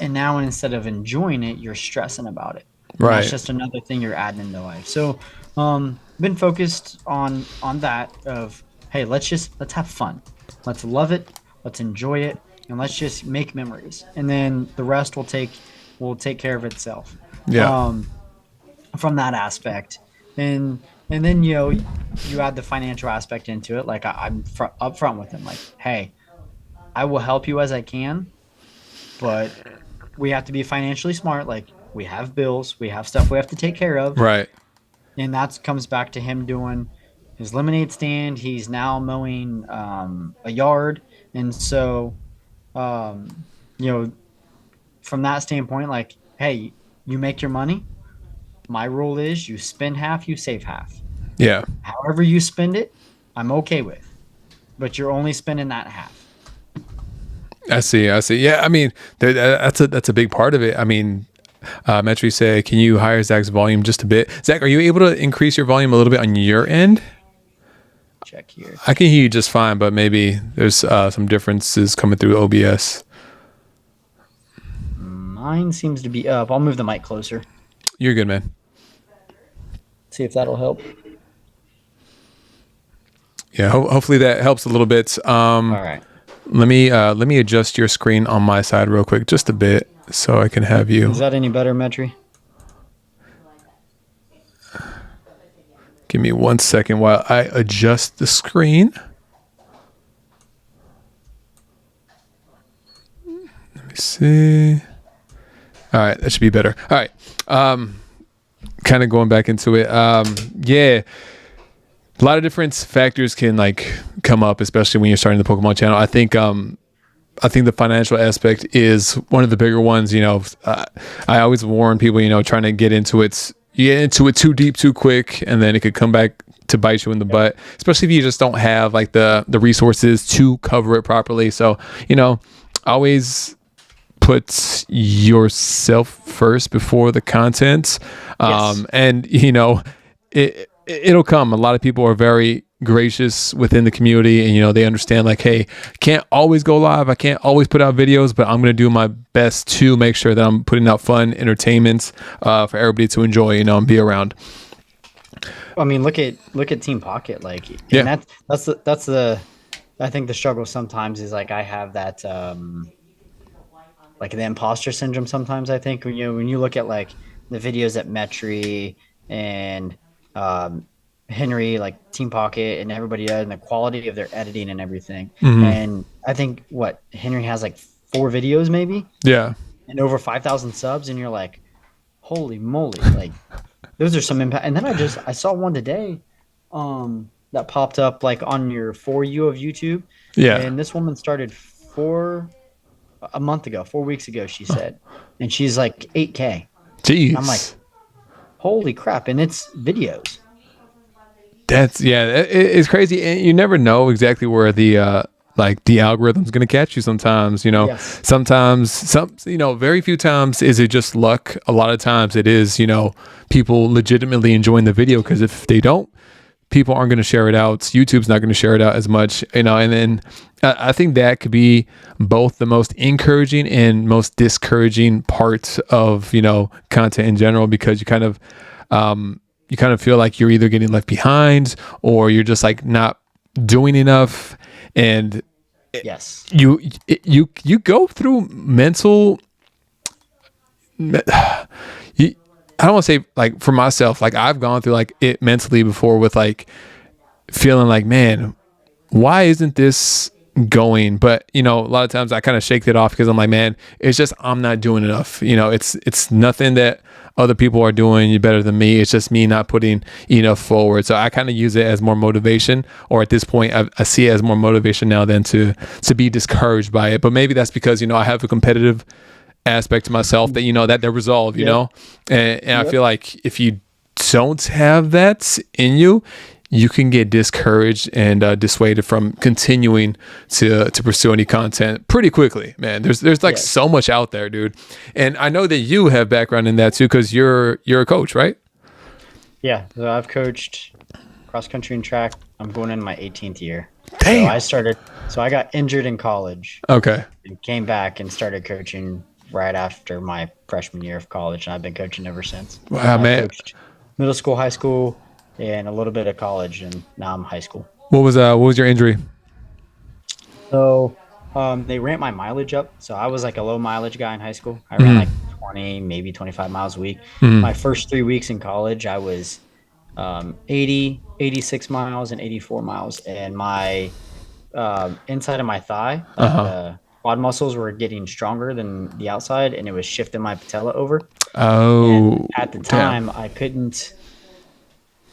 And now instead of enjoying it, you're stressing about it. Right. That's just another thing you're adding into life. So, been focused on that of, hey, let's have fun. Let's love it. Let's enjoy it. And let's just make memories. And then the rest will take care of itself. Yeah. From that aspect. And then, you add the financial aspect into it. Like I'm up front with him. Like, hey, I will help you as I can, but we have to be financially smart. Like we have bills, we have stuff we have to take care of. Right. And that comes back to him doing his lemonade stand. He's now mowing a yard. And so, from that standpoint, like, hey, you make your money. My rule is you spend half, you save half. Yeah. However you spend it, I'm okay with. But you're only spending that half. I see. Yeah, I mean, that's a big part of it. I mean, Metri said, can you hire Zak's volume just a bit? Zak, are you able to increase your volume a little bit on your end? Check here. I can hear you just fine, but maybe there's some differences coming through OBS. Mine seems to be up. I'll move the mic closer. You're good, man. See if that'll help. Yeah, hopefully that helps a little bit. All right. Let me adjust your screen on my side real quick, just a bit, so I can have you. Is that any better, Metri? Give me 1 second while I adjust the screen. Let me see. All right, that should be better. All right. Kind of going back into it. Yeah. A lot of different factors can like come up, especially when you're starting the Pokemon channel. I think the financial aspect is one of the bigger ones. I always warn people, trying to get into it. You get into it too deep, too quick, and then it could come back to bite you in the butt, especially if you just don't have like the resources to cover it properly. So, always put yourself first before the content. Yes. And it'll come. A lot of people are very gracious within the community, and they understand like, hey, can't always go live, I can't always put out videos, but I'm going to do my best to make sure that I'm putting out fun entertainment for everybody to enjoy, and be around. I mean, look at Team Pocket, like, yeah, that's the I think the struggle sometimes is like I have that like the imposter syndrome sometimes. I think when you look at like the videos that Metri and Henry, like Team Pocket and everybody does, and the quality of their editing and everything. Mm-hmm. And I think Henry has like 4 videos maybe. Yeah. And over 5,000 subs, and you're like, holy moly, like those are some impact. And then I saw one today that popped up like on your For You of YouTube. Yeah. And this woman started 4 weeks ago, she said. And she's like 8K. Jeez. I'm like, holy crap. And it's videos. It's crazy. And you never know exactly where the algorithm's going to catch you sometimes, Yes. Sometimes very few times is it just luck. A lot of times it is, people legitimately enjoying the video, because if they don't, people aren't going to share it out. YouTube's not going to share it out as much, and then I think that could be both the most encouraging and most discouraging part of, content in general, because you kind of feel like you're either getting left behind or you're just like not doing enough. And yes, you go through mental, I don't want to say, like, for myself, like I've gone through like it mentally before, with like feeling like, man, why isn't this going? But a lot of times I kind of shake it off, because I'm like, man, it's just, I'm not doing enough. It's nothing that other people are doing better than me. It's just me not putting enough forward. So I kind of use it as more motivation, or at this point I see it as more motivation now than to be discouraged by it. But maybe that's because I have a competitive aspect to myself that that they're resolved, and I feel like if you don't have that in you, you can get discouraged and dissuaded from continuing to pursue any content pretty quickly, man. There's like so much out there, dude. And I know that you have background in that too, because you're a coach, right? Yeah, so I've coached cross country and track. I'm going in my 18th year. Damn. So I got injured in college. Okay. And came back and started coaching right after my freshman year of college, and I've been coaching ever since. Wow, man. I coached middle school, high school, and a little bit of college, and now I'm high school. What was your injury? So they ramped my mileage up. So I was like a low mileage guy in high school. I ran like 20, maybe 25 miles a week. My first 3 weeks in college, I was 80, 86 miles and 84 miles. And my inside of my thigh, like the quad muscles were getting stronger than the outside, and it was shifting my patella over. Oh, and at the time, I couldn't.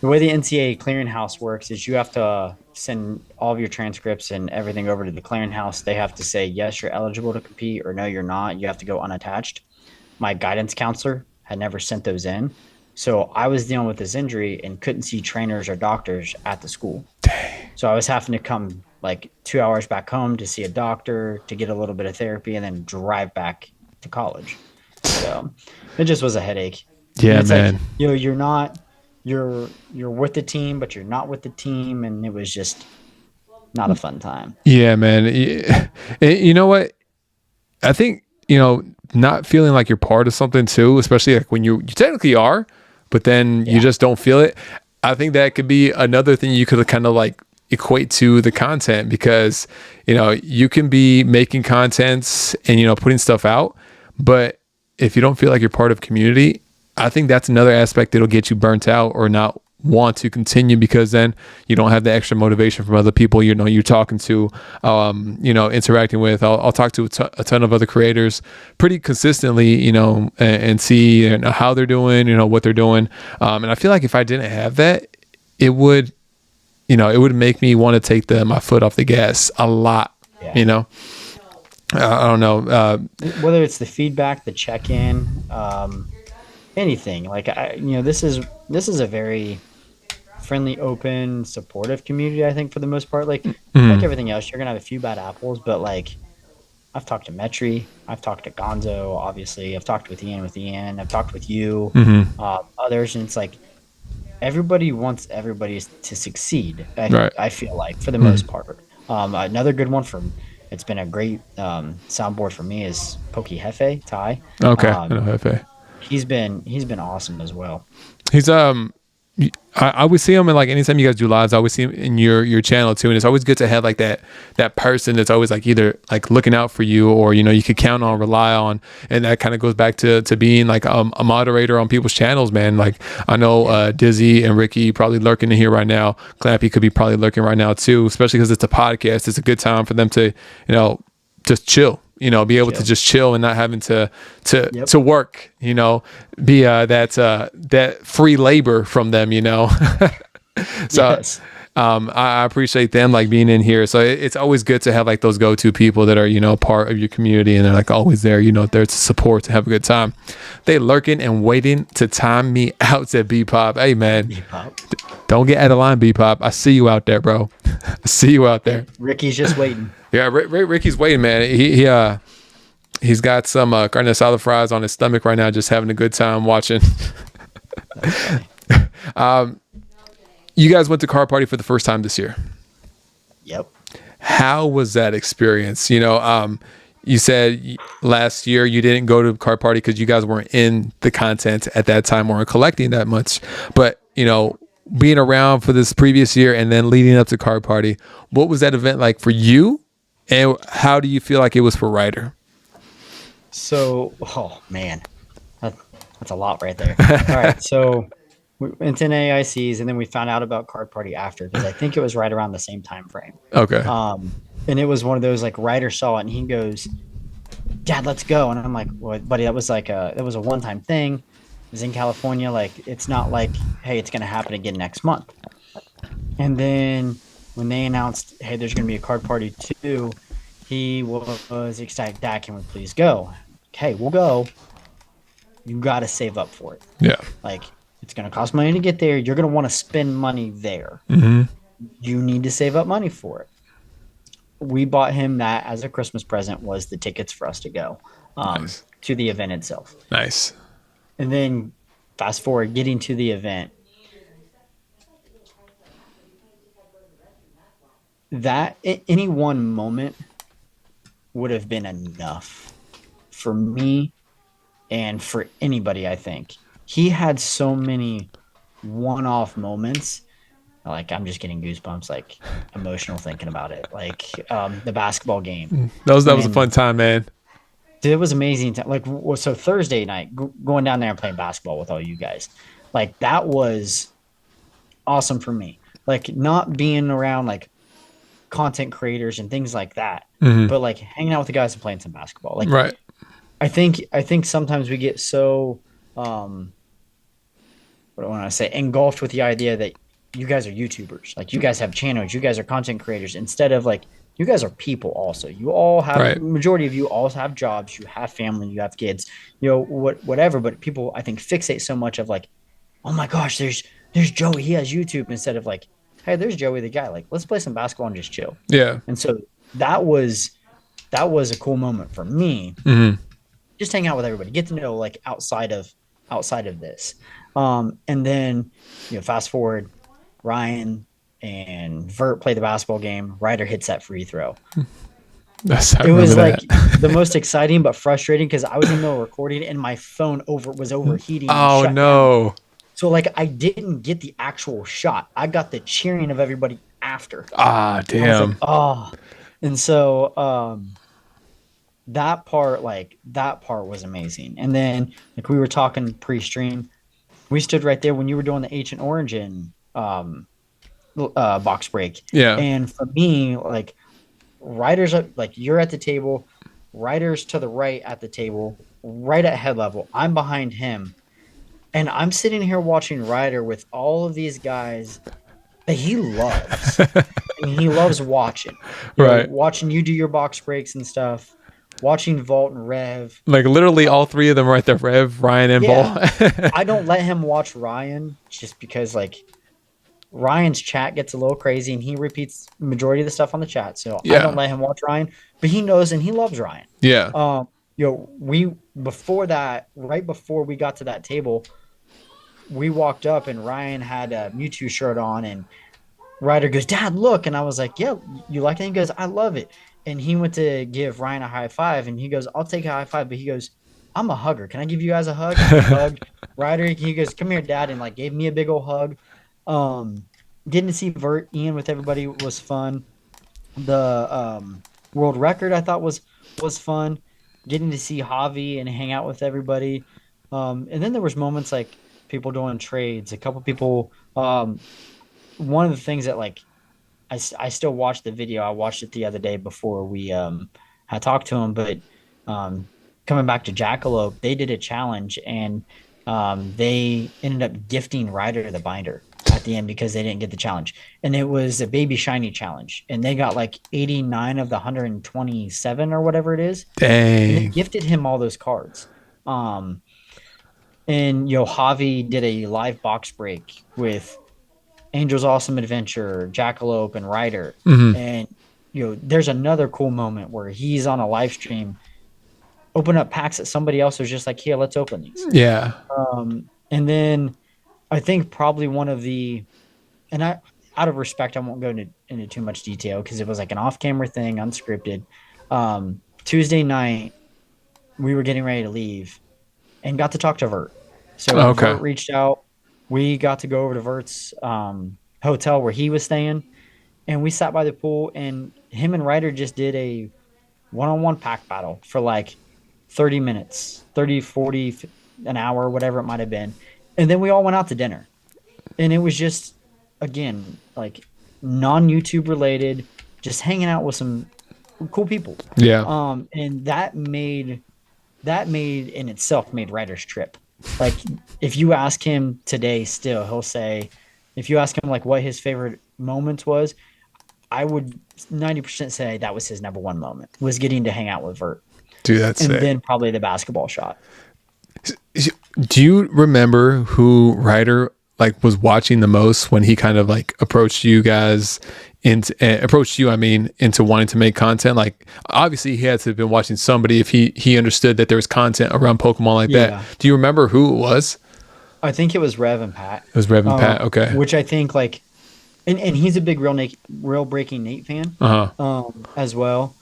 The way the NCAA clearinghouse works is you have to send all of your transcripts and everything over to the clearinghouse. They have to say, yes, you're eligible to compete, or no, you're not. You have to go unattached. My guidance counselor had never sent those in. So I was dealing with this injury and couldn't see trainers or doctors at the school. dang. So I was having to come like 2 hours back home to see a doctor, to get a little bit of therapy, and then drive back to college. So it just was a headache. Yeah, man. Like, you're with the team, but you're not with the team, and it was just not a fun time. Yeah, man. You know what? I think, not feeling like you're part of something too, especially like when you technically are, but then you just don't feel it. I think that could be another thing you could kind of like equate to the content, because, you can be making contents and, putting stuff out, but if you don't feel like you're part of community, I think that's another aspect that'll get you burnt out or not want to continue, because then you don't have the extra motivation from other people you're talking to, interacting with. I'll talk to a ton of other creators pretty consistently, and see how they're doing, what they're doing, and I feel like if I didn't have that, it would make me want to take my foot off the gas a lot. I don't know, whether it's the feedback, the check-in, anything. Like this is a very friendly, open, supportive community, I think, for the most part. Like everything else, you're gonna have a few bad apples, but like I've talked to Metri, I've talked to Gonzo, obviously, I've talked with Ian, I've talked with you, others, and it's like everybody wants everybody to succeed. I feel like, for the most part. Another good one it's been a great soundboard for me is Pokey Hefe, Ty. Okay, I know Hefe. He's been awesome as well. He's I always see him, and like anytime you guys do lives, I always see him in your channel too, and it's always good to have like that person that's always like either like looking out for you, or you could count on, rely on, and that kind of goes back to being like a moderator on people's channels, man. Like I know Dizzy and Ricky probably lurking in here right now. Clampy could be probably lurking right now too, especially because it's a podcast. It's a good time for them to just chill. Be able to just chill and not having to work, be that free labor from them, So Yes. I appreciate them like being in here. So it's always good to have like those go-to people that are, part of your community, and they're like always there, there to support, to have a good time. They lurking and waiting to time me out, said B-Pop. Hey man, don't get out of line, B-Pop. I see you out there, bro. I see you out there. Ricky's just waiting. Yeah, Ricky's waiting, man. He's got some carne asada fries on his stomach right now, just having a good time watching. You guys went to Car Party for the first time this year. Yep. How was that experience? You said last year you didn't go to Car Party because you guys weren't in the content at that time, weren't collecting that much. But, being around for this previous year and then leading up to Car Party, what was that event like for you? And how do you feel like it was for Ryder? So, oh man, that's a lot right there. All right. So we went in AICs and then we found out about Card Party after, because I think it was right around the same time frame. Okay. And it was one of those, like, Ryder saw it and he goes, Dad, let's go. And I'm like, well, buddy, that was a one-time thing. It was in California. Like, it's not like, hey, it's going to happen again next month. And then when they announced, hey, there's going to be a Card Party 2, he was excited. Dad, can we please go? Okay, we'll go. You got to save up for it. Yeah. Like, it's going to cost money to get there. You're going to want to spend money there. Mm-hmm. You need to save up money for it. We bought him that as a Christmas present, was the tickets for us to go Nice. to the event itself. Nice. And then fast forward, getting to the event, that any one moment would have been enough for me and for anybody. I think he had so many one-off moments. Like, I'm just getting goosebumps, like, emotional thinking about it. Like, the basketball game. That was a fun time, man. Dude, it was amazing. Like, so Thursday night, going down there and playing basketball with all you guys, like, that was awesome for me. Like, not being around, like, content creators and things like that, but, like, hanging out with the guys and playing some basketball. Like, right. I think sometimes we get so, what do I want to say, engulfed with the idea that you guys are YouTubers. Like, you guys have channels. You guys are content creators. Instead of, like, you guys are people also. You all have, right. Majority of you all have jobs. You have family. You have kids. Whatever. But people, I think, fixate so much of, like, oh my gosh, there's Joey. He has YouTube. Instead of, like, hey, there's Joey the guy. Like, let's play some basketball and just chill. Yeah. And so that was a cool moment for me. Mm-hmm. Just hang out with everybody. Get to know, like, outside of this. And then, fast forward, Ryan and Vert play the basketball game. Ryder hits that free throw. It was like the most exciting but frustrating, because I was in the middle of recording and my phone was overheating. Oh no! Down. So, like, I didn't get the actual shot. I got the cheering of everybody after. Ah, damn. And so that part was amazing. And then, like, we were talking pre-stream. We stood right there when you were doing the Ancient Origin box break. Yeah. And for me, like, Ryder's like, you're at the table, Ryder's to the right at the table, right at head level. I'm behind him. And I'm sitting here watching Ryder with all of these guys that he loves. And he loves watching. Right. Watching you do your box breaks and stuff. Watching Vault and Rev. Like, literally all three of them right there, Rev, Ryan, and Vault. I don't let him watch Ryan just because, like, Ryan's chat gets a little crazy and he repeats majority of the stuff on the chat. So I don't let him watch Ryan, but he knows and he loves Ryan. Yeah. We, before that, right before we got to that table, we walked up and Ryan had a Mewtwo shirt on and Ryder goes, Dad, look. And I was like, yeah, you like it? He goes, I love it. And he went to give Ryan a high five and he goes, I'll take a high five. But he goes, I'm a hugger. Can I give you guys a hug? He hugged Ryder. He goes, come here, Dad. And, like, gave me a big old hug. Getting to see Vert Ian with everybody was fun. The world record I thought was fun. Getting to see Javi and hang out with everybody. And then there was moments like people doing trades. A couple people. One of the things that, like, I still watched the video. I watched it the other day before we had talked to him. But coming back to Jackalope, they did a challenge and they ended up gifting Ryder the binder at the end because they didn't get the challenge. And it was a baby shiny challenge. And they got like 89 of the 127 or whatever it is. Dang. And they gifted him all those cards. And Javi did a live box break with Angel's Awesome Adventure, Jackalope, and Ryder. Mm-hmm. And there's another cool moment where he's on a live stream, open up packs that somebody else was just like, here, let's open these. Yeah. And then I think probably one of the and I, out of respect, I won't go into too much detail because it was like an off-camera thing, unscripted. Tuesday night, we were getting ready to leave and got to talk to Vert. So Okay. Vert reached out. We got to go over to Vert's hotel where he was staying, and we sat by the pool. And him and Ryder just did a one-on-one pack battle for like 30 minutes, 30, 40, an hour, whatever it might have been. And then we all went out to dinner. And it was just, again, like non-YouTube related, just hanging out with some cool people. Yeah. And that in itself made Ryder's trip. Like if you ask him today still, he'll say, if you ask him like what his favorite moment was, I would 90% say that was his number one moment, was getting to hang out with Vert. Dude, that's And sick. then probably the basketball shot. Do you remember who Ryder like was watching the most when he kind of like approached you guys into wanting to make content? Like obviously he had to have been watching somebody if he understood that there was content around Pokemon like that. Do you remember who it was? I think it was Rev and Pat. It was Rev and Pat. Okay. Which I think like, and he's a big Real Breaking Nate fan as well.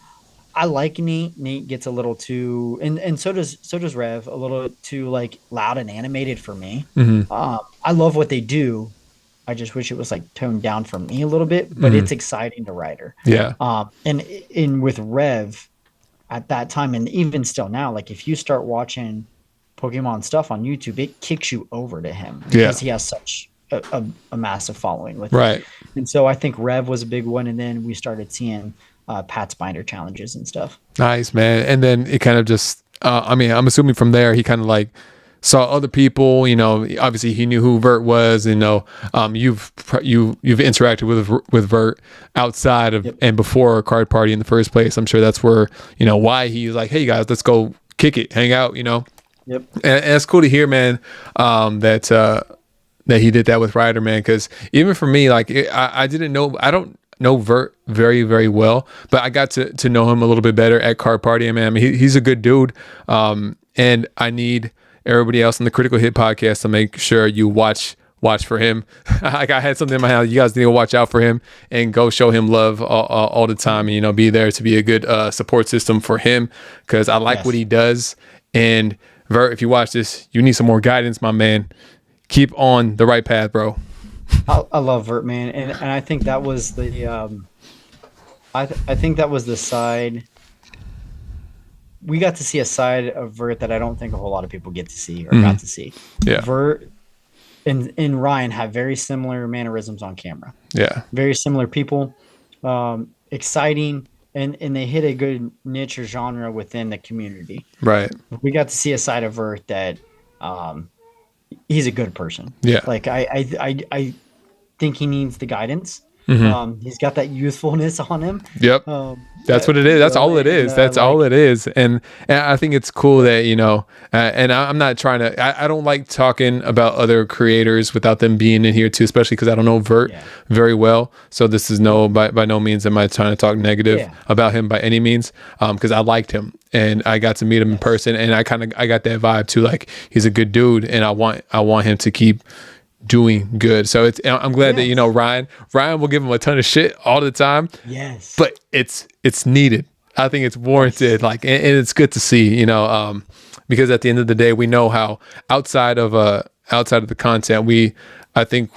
I like Nate. Nate gets a little too, and so does Rev, a little too like loud and animated for me. I love what they do. I just wish it was like toned down for me a little bit, but it's exciting to Ryder. Yeah. And with Rev at that time, and even still now, like if you start watching Pokemon stuff on YouTube, it kicks you over to him because he has such a massive following with it. And so I think Rev was a big one, and then we started seeing Pat's binder challenges and stuff. Nice, man. And then it kind of just I mean, I'm assuming from there he kind of like saw other people, you know, obviously he knew who Vert was, you know, you've interacted with Vert outside of and before a card party in the first place. I'm sure that's where, you know, why he's like, hey guys, let's go kick it, hang out, you know. And it's cool to hear, man, that he did that with Ryder, man, because even for me, like I don't know Vert very, very well, but I got to know him a little bit better at card party. Man, I mean, he's a good dude, and I need everybody else on the Critical Hit podcast to make sure you watch for him. Like I had something in my house. You guys need to watch out for him and go show him love all the time, and you know, be there to be a good support system for him, because I like what he does. And Vert, if you watch this, you need some more guidance, my man. Keep on the right path, bro. I love Vert, man, and I think that was the I think that was the side we got to see, a side of Vert that I don't think a whole lot of people get to see or got to see. Vert and Ryan have very similar mannerisms on camera. Very similar people, exciting, and they hit a good niche or genre within the community. We got to see a side of Vert that he's a good person. Like I think he needs the guidance. He's got that youthfulness on him. That's what it is. That's all it is. That's all it is. And I think it's cool that, you know, and I'm not trying to, I don't like talking about other creators without them being in here too, especially because I don't know Vert very well. So this is by no means am I trying to talk negative about him by any means, because I liked him and I got to meet him in person, and I got that vibe too. Like he's a good dude, and I want him to keep doing good. So I'm glad that, you know, Ryan will give him a ton of shit all the time. But it's needed. I think it's warranted. Like, and it's good to see, you know, because at the end of the day, we know how outside of the content, I think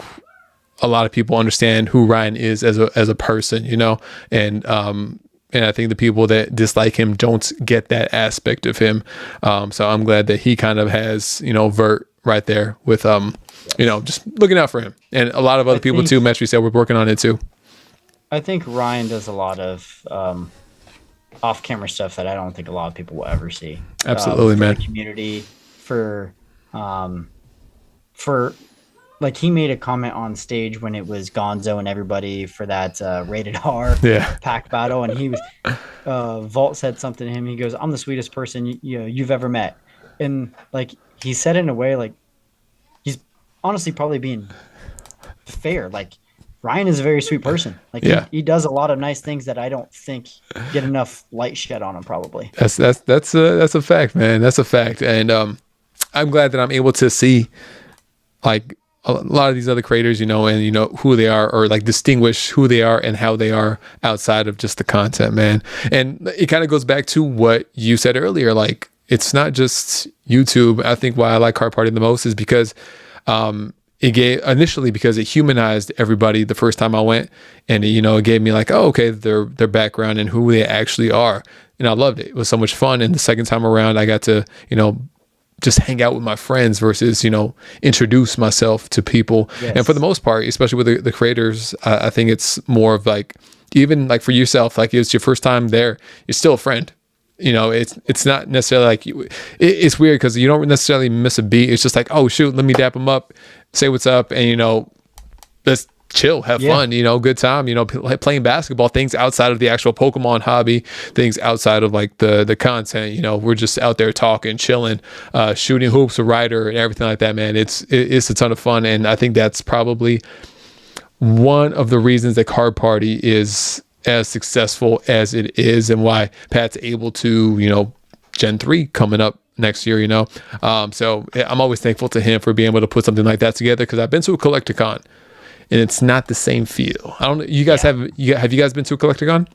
a lot of people understand who Ryan is as a person, you know, and I think the people that dislike him don't get that aspect of him. So I'm glad that he kind of has, you know, Vert right there with you know, just looking out for him, and a lot of other people too. Metri said we're working on it too. I think Ryan does a lot of off-camera stuff that I don't think a lot of people will ever see. Absolutely, man. The community for like, he made a comment on stage when it was Gonzo and everybody for that rated R pack battle, and he was Vault said something to him. He goes, "I'm the sweetest person you've ever met," and like he said it in a way like he's honestly probably being fair. Like, Ryan is a very sweet person. Like he does a lot of nice things that I don't think get enough light shed on him. Probably that's a fact, man. That's a fact, and I'm glad that I'm able to see like a lot of these other creators, and who they are, or like distinguish who they are and how they are outside of just the content, man. And it kind of goes back to what you said earlier. Like, it's not just YouTube. I think why I like Card Party the most is because because it humanized everybody the first time I went, and it gave me like, oh, okay, their background and who they actually are. And I loved it. It was so much fun. And the second time around, I got to, just hang out with my friends versus, introduce myself to people. Yes. And for the most part, especially with the creators, I think it's more of like, even like for yourself, like it's your first time there, you're still a friend. It's not necessarily like it's weird because you don't necessarily miss a beat. It's just like, oh shoot, let me dap them up, say what's up, and let's chill, have fun, good time, playing basketball, things outside of the actual Pokemon hobby, things outside of like the content. We're just out there talking, chilling, shooting hoops with Ryder and everything like that, man. It's a ton of fun, and I think that's probably one of the reasons that Card Party is as successful as it is, and why Pat's able to, Gen 3 coming up next year, so I'm always thankful to him for being able to put something like that together, because I've been to a Collecticon and it's not the same feel. I don't know, you guys have you guys been to a Collecticon?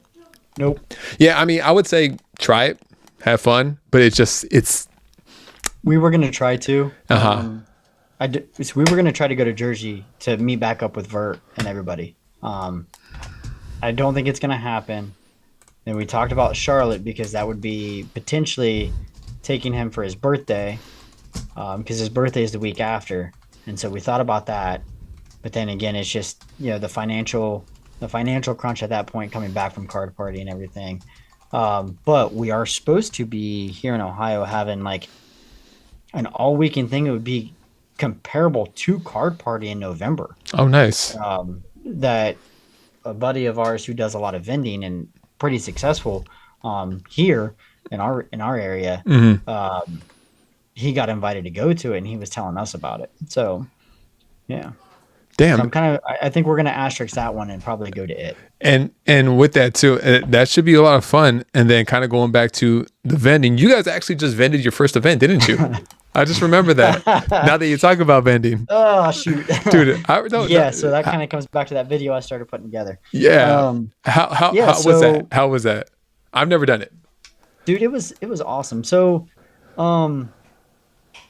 Nope. Yeah, I mean, I would say try it, have fun, but it's we were gonna try to so we were gonna try to go to Jersey to meet back up with Vert and everybody. I don't think it's going to happen. And we talked about Charlotte because that would be potentially taking him for his birthday, because his birthday is the week after. And so we thought about that. But then again, it's just, the financial crunch at that point, coming back from Card Party and everything. But we are supposed to be here in Ohio having like an all weekend thing. It would be comparable to Card Party in November. Oh, nice. That a buddy of ours who does a lot of vending and pretty successful here in our area, he got invited to go to it, and he was telling us about it. So yeah, damn. So I think we're gonna asterisk that one and probably go to it. And with that too, that should be a lot of fun. And then kind of going back to the vending, you guys actually just vended your first event, didn't you? I just remember that. Now that you talk about vending. Oh shoot, dude! So that kind of comes back to that video I started putting together. Yeah. How was that? How was that? I've never done it. Dude, it was awesome. So,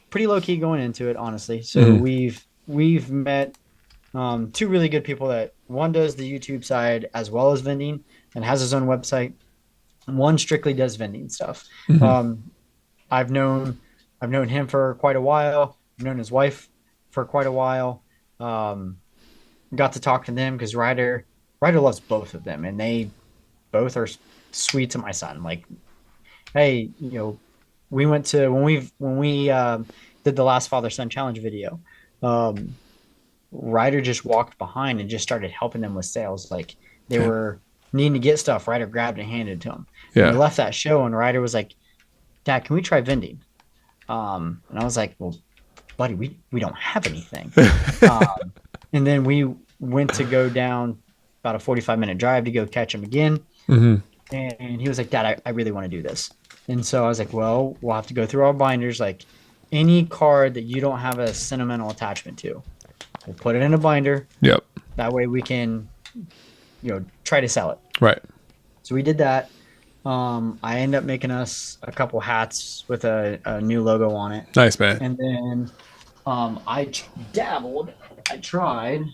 pretty low key going into it, honestly. So we've met two really good people. That one does the YouTube side as well as vending and has his own website. One strictly does vending stuff. I've known him for quite a while. I've known his wife for quite a while. Got to talk to them because Ryder loves both of them, and they both are sweet to my son. Like, hey, we went to when we did the last father-son challenge video. Ryder just walked behind and just started helping them with sales. Like, they were needing to get stuff. Ryder grabbed and handed it to him. Yeah. And we left that show, and Ryder was like, "Dad, can we try vending?" And I was like, "Well, buddy, we don't have anything." And then we went to go down about a 45-minute drive to go catch him again. And he was like, "Dad, I really want to do this." And so I was like, "Well, we'll have to go through our binders. Like, any card that you don't have a sentimental attachment to, we'll put it in a binder. Yep. That way we can, try to sell it." Right. So we did that. I ended up making us a couple hats with a new logo on it. Nice, man. And then I dabbled. I tried.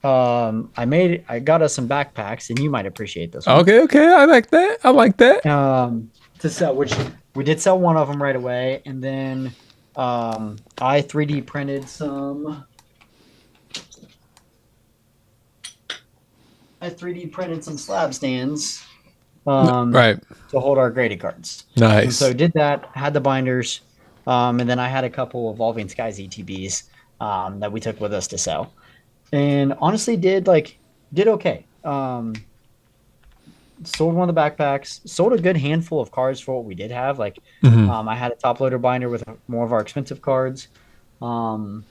I got us some backpacks, and you might appreciate this one. Okay. I like that. To sell, which we did sell one of them right away, and then I 3D printed some. Slab stands. Right. To hold our graded cards. Nice. And so did that, had the binders, and then I had a couple Evolving Skies ETBs that we took with us to sell. And honestly did okay. Sold one of the backpacks, sold a good handful of cards for what we did have. I had a top loader binder with more of our expensive cards. I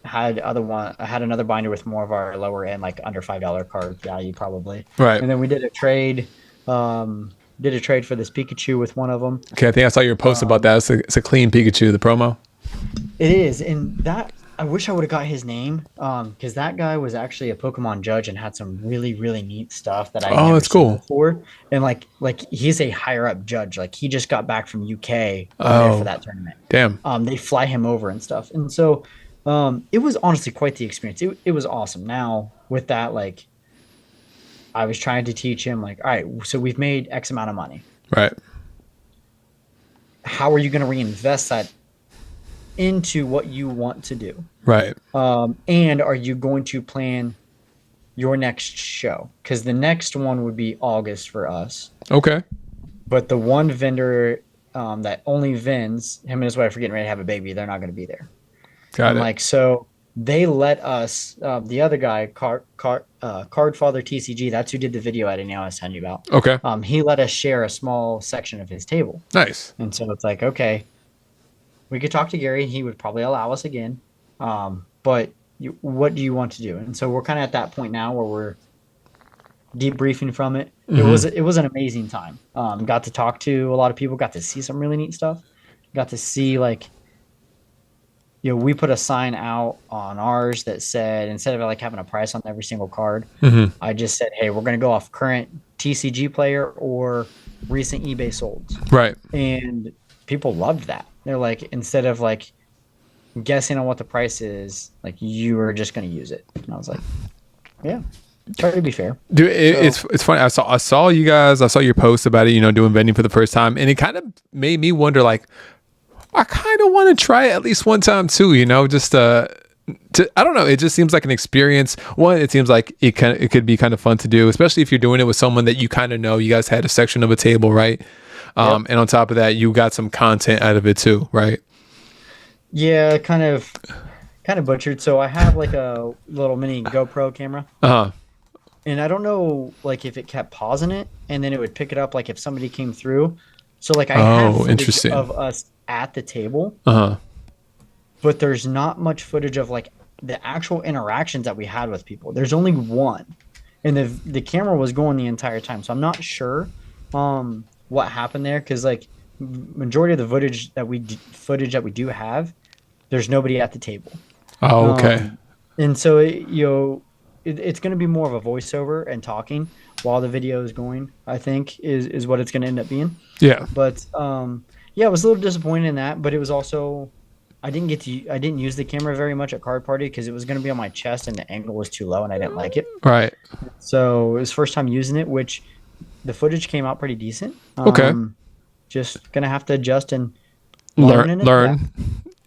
had another binder with more of our lower end, like under $5 card value probably. Right. And then we did a trade. Did a trade for this Pikachu with one of them. Okay, I think I saw your post about that. It's a clean Pikachu, the promo. It is, and that I wish I would have got his name, because that guy was actually a Pokemon judge and had some really, really neat stuff that I'd Oh, never that's seen cool. before. And like he's a higher up judge. Like he just got back from UK one day for Oh, that tournament. damn. They fly him over and stuff. And so it was honestly quite the experience. It was awesome. Now with that, like I was trying to teach him like, all right, so we've made X amount of money. Right. How are you going to reinvest that into what you want to do? Right. And are you going to plan your next show? Because the next one would be August for us. Okay. But the one vendor that only vends, him and his wife are getting ready to have a baby. They're not going to be there. Got And it. like, so they let us, the other guy, Card Father TCG, that's who did the video editing I was telling you about. Okay. He let us share a small section of his table. Nice. And so it's like, okay, we could talk to Gary. He would probably allow us again. But what do you want to do? And so we're kind of at that point now where we're debriefing from it. It was an amazing time. Got to talk to a lot of people, got to see some really neat stuff. Got to see like, we put a sign out on ours that said, instead of like having a price on every single card, I just said, hey, we're going to go off current TCG player or recent eBay solds. Right. And people loved that. They're like, instead of like guessing on what the price is, like you were just going to use it. And I was like, yeah, try to be fair. Dude, it's funny. I saw you guys. I saw your post about it. Doing vending for the first time, and it kind of made me wonder. Like, I kind of want to try it at least one time too. Just I don't know. It just seems like an experience. One, it seems like it could be kind of fun to do, especially if you're doing it with someone that you kind of know. You guys had a section of a table, right? Yep. And on top of that, you got some content out of it too, right? Yeah, kind of butchered. So I have like a little mini GoPro camera. Uh-huh. And I don't know like if it kept pausing it and then it would pick it up like if somebody came through. So like I have footage interesting. of us at the table. Uh-huh. But there's not much footage of like the actual interactions that we had with people. There's only one. And the camera was going the entire time. So I'm not sure what happened there, because like majority of the footage that we do have, there's nobody at the table. Oh, okay. And so it's going to be more of a voiceover and talking while the video is going, I think is what it's going to end up being. Yeah. But yeah, I was a little disappointed in that, but it was also I didn't use the camera very much at Card Party because it was going to be on my chest and the angle was too low and I didn't like it. Right. So it was first time using it, which the footage came out pretty decent. Okay. Just gonna have to adjust and learn.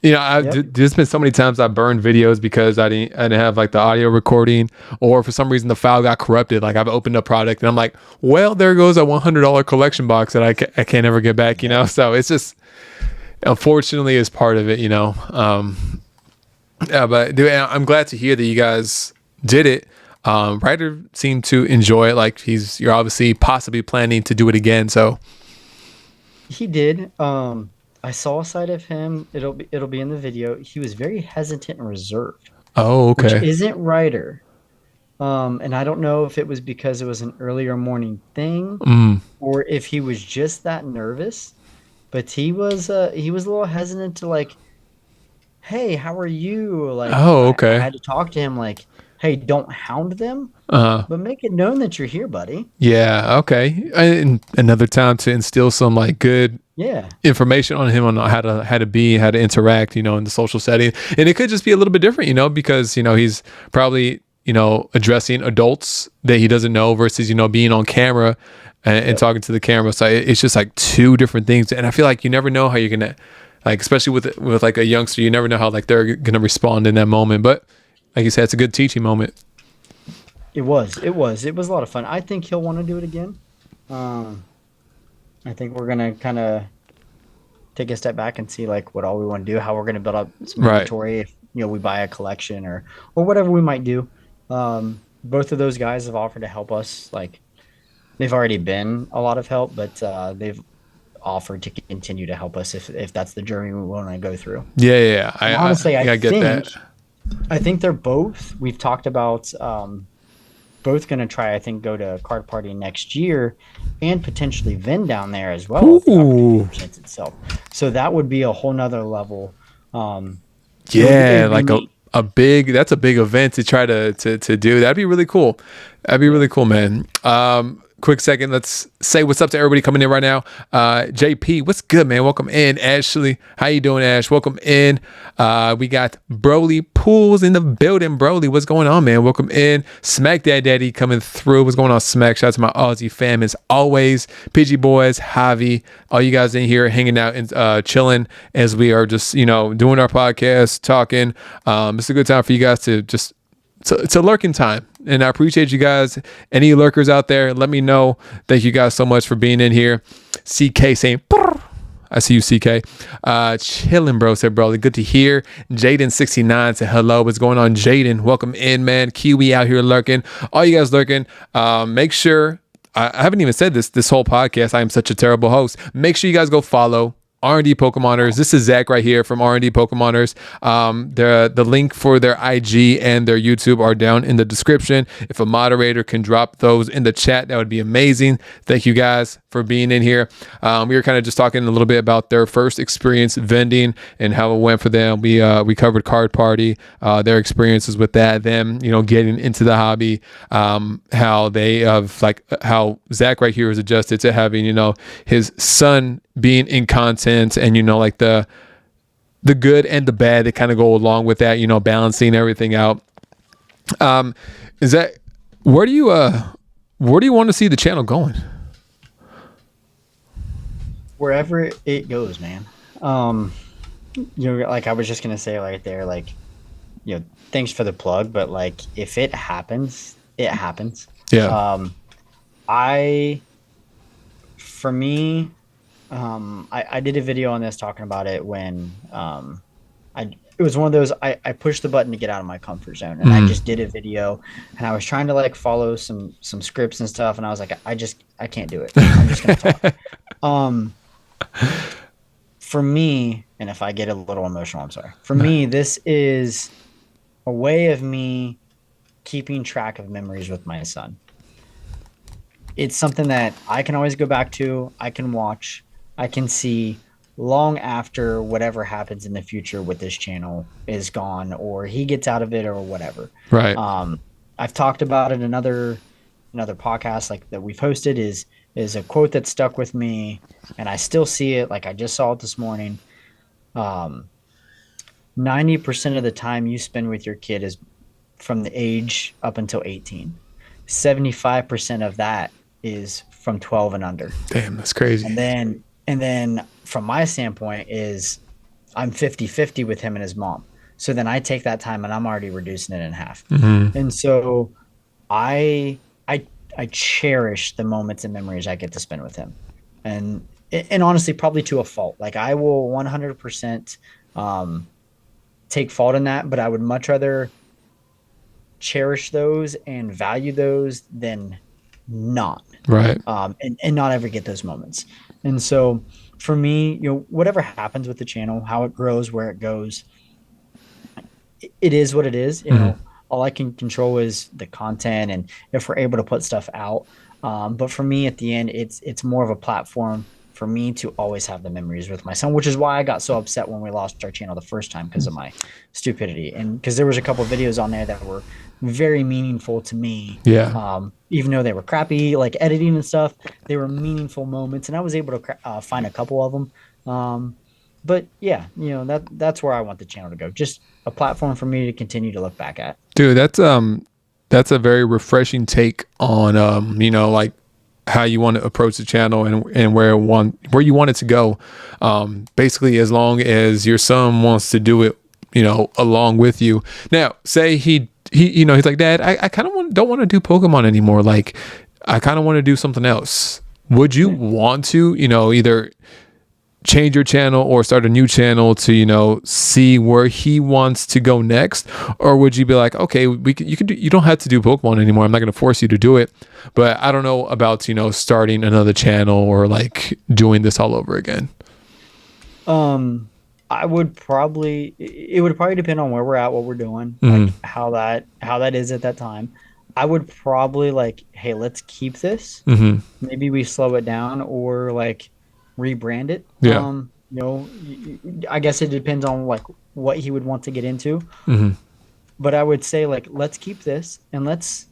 There's been so many times I burned videos because I didn't have like the audio recording, or for some reason the file got corrupted. Like I've opened a product and I'm like, well, there goes a $100 collection box that I can't ever get back. So it's just, unfortunately, is part of it. Yeah, but dude, I'm glad to hear that you guys did it. Ryder seemed to enjoy it. Like you're obviously possibly planning to do it again. So he did. I saw a side of him. It'll be in the video. He was very hesitant and reserved. Oh, okay. Which isn't Ryder. And I don't know if it was because it was an earlier morning thing, or if he was just that nervous. But he was a little hesitant to like, hey, how are you? Like, oh, okay. I had to talk to him like, hey, don't hound them, but make it known that you're here, buddy. Yeah, okay. And another time to instill some like good information on him on how to interact, in the social setting. And it could just be a little bit different, because he's probably addressing adults that he doesn't know versus being on camera and talking to the camera. So it's just like two different things. And I feel like you never know how you're gonna, like, especially with like a youngster, you never know how like they're gonna respond in that moment. But like you said, it's a good teaching moment. It was a lot of fun. I think he'll want to do it again. I think we're gonna kind of take a step back and see like what all we want to do, how we're gonna build up some inventory. If we buy a collection or whatever we might do. Both of those guys have offered to help us. Like they've already been a lot of help, but they've offered to continue to help us if that's the journey we want to go through. Yeah. Honestly, I get that. I think they're both. We've talked about both going to try. I think go to Card Party next year, and potentially vend down there as well. If the opportunity presents itself. So that would be a whole nother level. Yeah, like that's a big event to try to do. That'd be really cool. That'd be really cool, man. Quick second, let's say what's up to everybody coming in right now. JP, what's good, man? Welcome in. Ashley, how you doing, Ash? Welcome in. We got Broly Pools in the building. Broly, what's going on, man? Welcome in. Smack Dad Daddy coming through. What's going on, Smack? Shout out to my Aussie fam as always. PG Boys, Javi, all you guys in here hanging out and chilling as we are just, doing our podcast, talking. It's a good time for you guys to just it's a lurking time, and I appreciate you guys. Any lurkers out there, let me know. Thank you guys so much for being in here. CK saying, "Brr." I see you, CK. Chilling, bro, said Broly. Good to hear. Jaden69 said hello. What's going on, Jaden? Welcome in, man. Kiwi out here lurking. All you guys lurking. Make sure, I haven't even said this whole podcast. I am such a terrible host. Make sure you guys go follow R&D Pokemoners. This is Zach right here from R&D Pokemoners. The link for their IG and their YouTube are down in the description. If a moderator can drop those in the chat, that would be amazing. Thank you guys for being in here. We were kind of just talking a little bit about their first experience vending and how it went for them. We covered Card Party, their experiences with that, them, getting into the hobby, how they have how Zach right here is adjusted to having, his son being in content and, the good and the bad that kind of go along with that, balancing everything out. Is that, where do you want to see the channel going? Wherever it goes, man. Like I was just going to say right there, thanks for the plug, but if it happens, it happens. Yeah. For me, I did a video on this talking about it when it was one of those, I pushed the button to get out of my comfort zone, and I just did a video, and I was trying to follow some scripts and stuff, and I was like, I can't do it. I'm just gonna talk. For me, and if I get a little emotional, I'm sorry. For me, this is a way of me keeping track of memories with my son. It's something that I can always go back to. I can watch. I can see long after whatever happens in the future with this channel is gone, or he gets out of it, or whatever. Right. I've talked about it in another podcast that we've hosted is a quote that stuck with me, and I still see it. I just saw it this morning. 90% of the time you spend with your kid is from the age up until 18. 75% of that is from 12 and under. Damn, that's crazy. And then from my standpoint is I'm 50-50 with him and his mom. So then I take that time and I'm already reducing it in half. Mm-hmm. And so I cherish the moments and memories I get to spend with him. And honestly, probably to a fault. I will 100% take fault in that, but I would much rather cherish those and value those than not. Right. And not ever get those moments. And so for me, whatever happens with the channel, how it grows, where it goes, it is what it is. All I can control is the content and if we're able to put stuff out. But for me, at the end, it's more of a platform for me to always have the memories with my son, which is why I got so upset when we lost our channel the first time because of my stupidity. And because there was a couple of videos on there that were very meaningful to me. Yeah. Even though they were crappy, editing and stuff, they were meaningful moments, and I was able to find a couple of them. But yeah, that's where I want the channel to go. Just a platform for me to continue to look back at. Dude, that's a very refreshing take on how you want to approach the channel and where you want it to go. Basically, as long as your son wants to do it, along with you. Now, say he's like, Dad, I kind of don't want to do Pokemon anymore. I kind of want to do something else. Would you want to, either change your channel or start a new channel to, see where he wants to go next? Or would you be like, okay, you don't have to do Pokemon anymore. I'm not going to force you to do it, but I don't know about, starting another channel or doing this all over again. It would probably depend on where we're at, what we're doing, how that is at that time. I would probably hey, let's keep this. Mm-hmm. Maybe we slow it down or rebrand it. Yeah. I guess it depends on what he would want to get into. Mm-hmm. But I would say like let's keep this and let's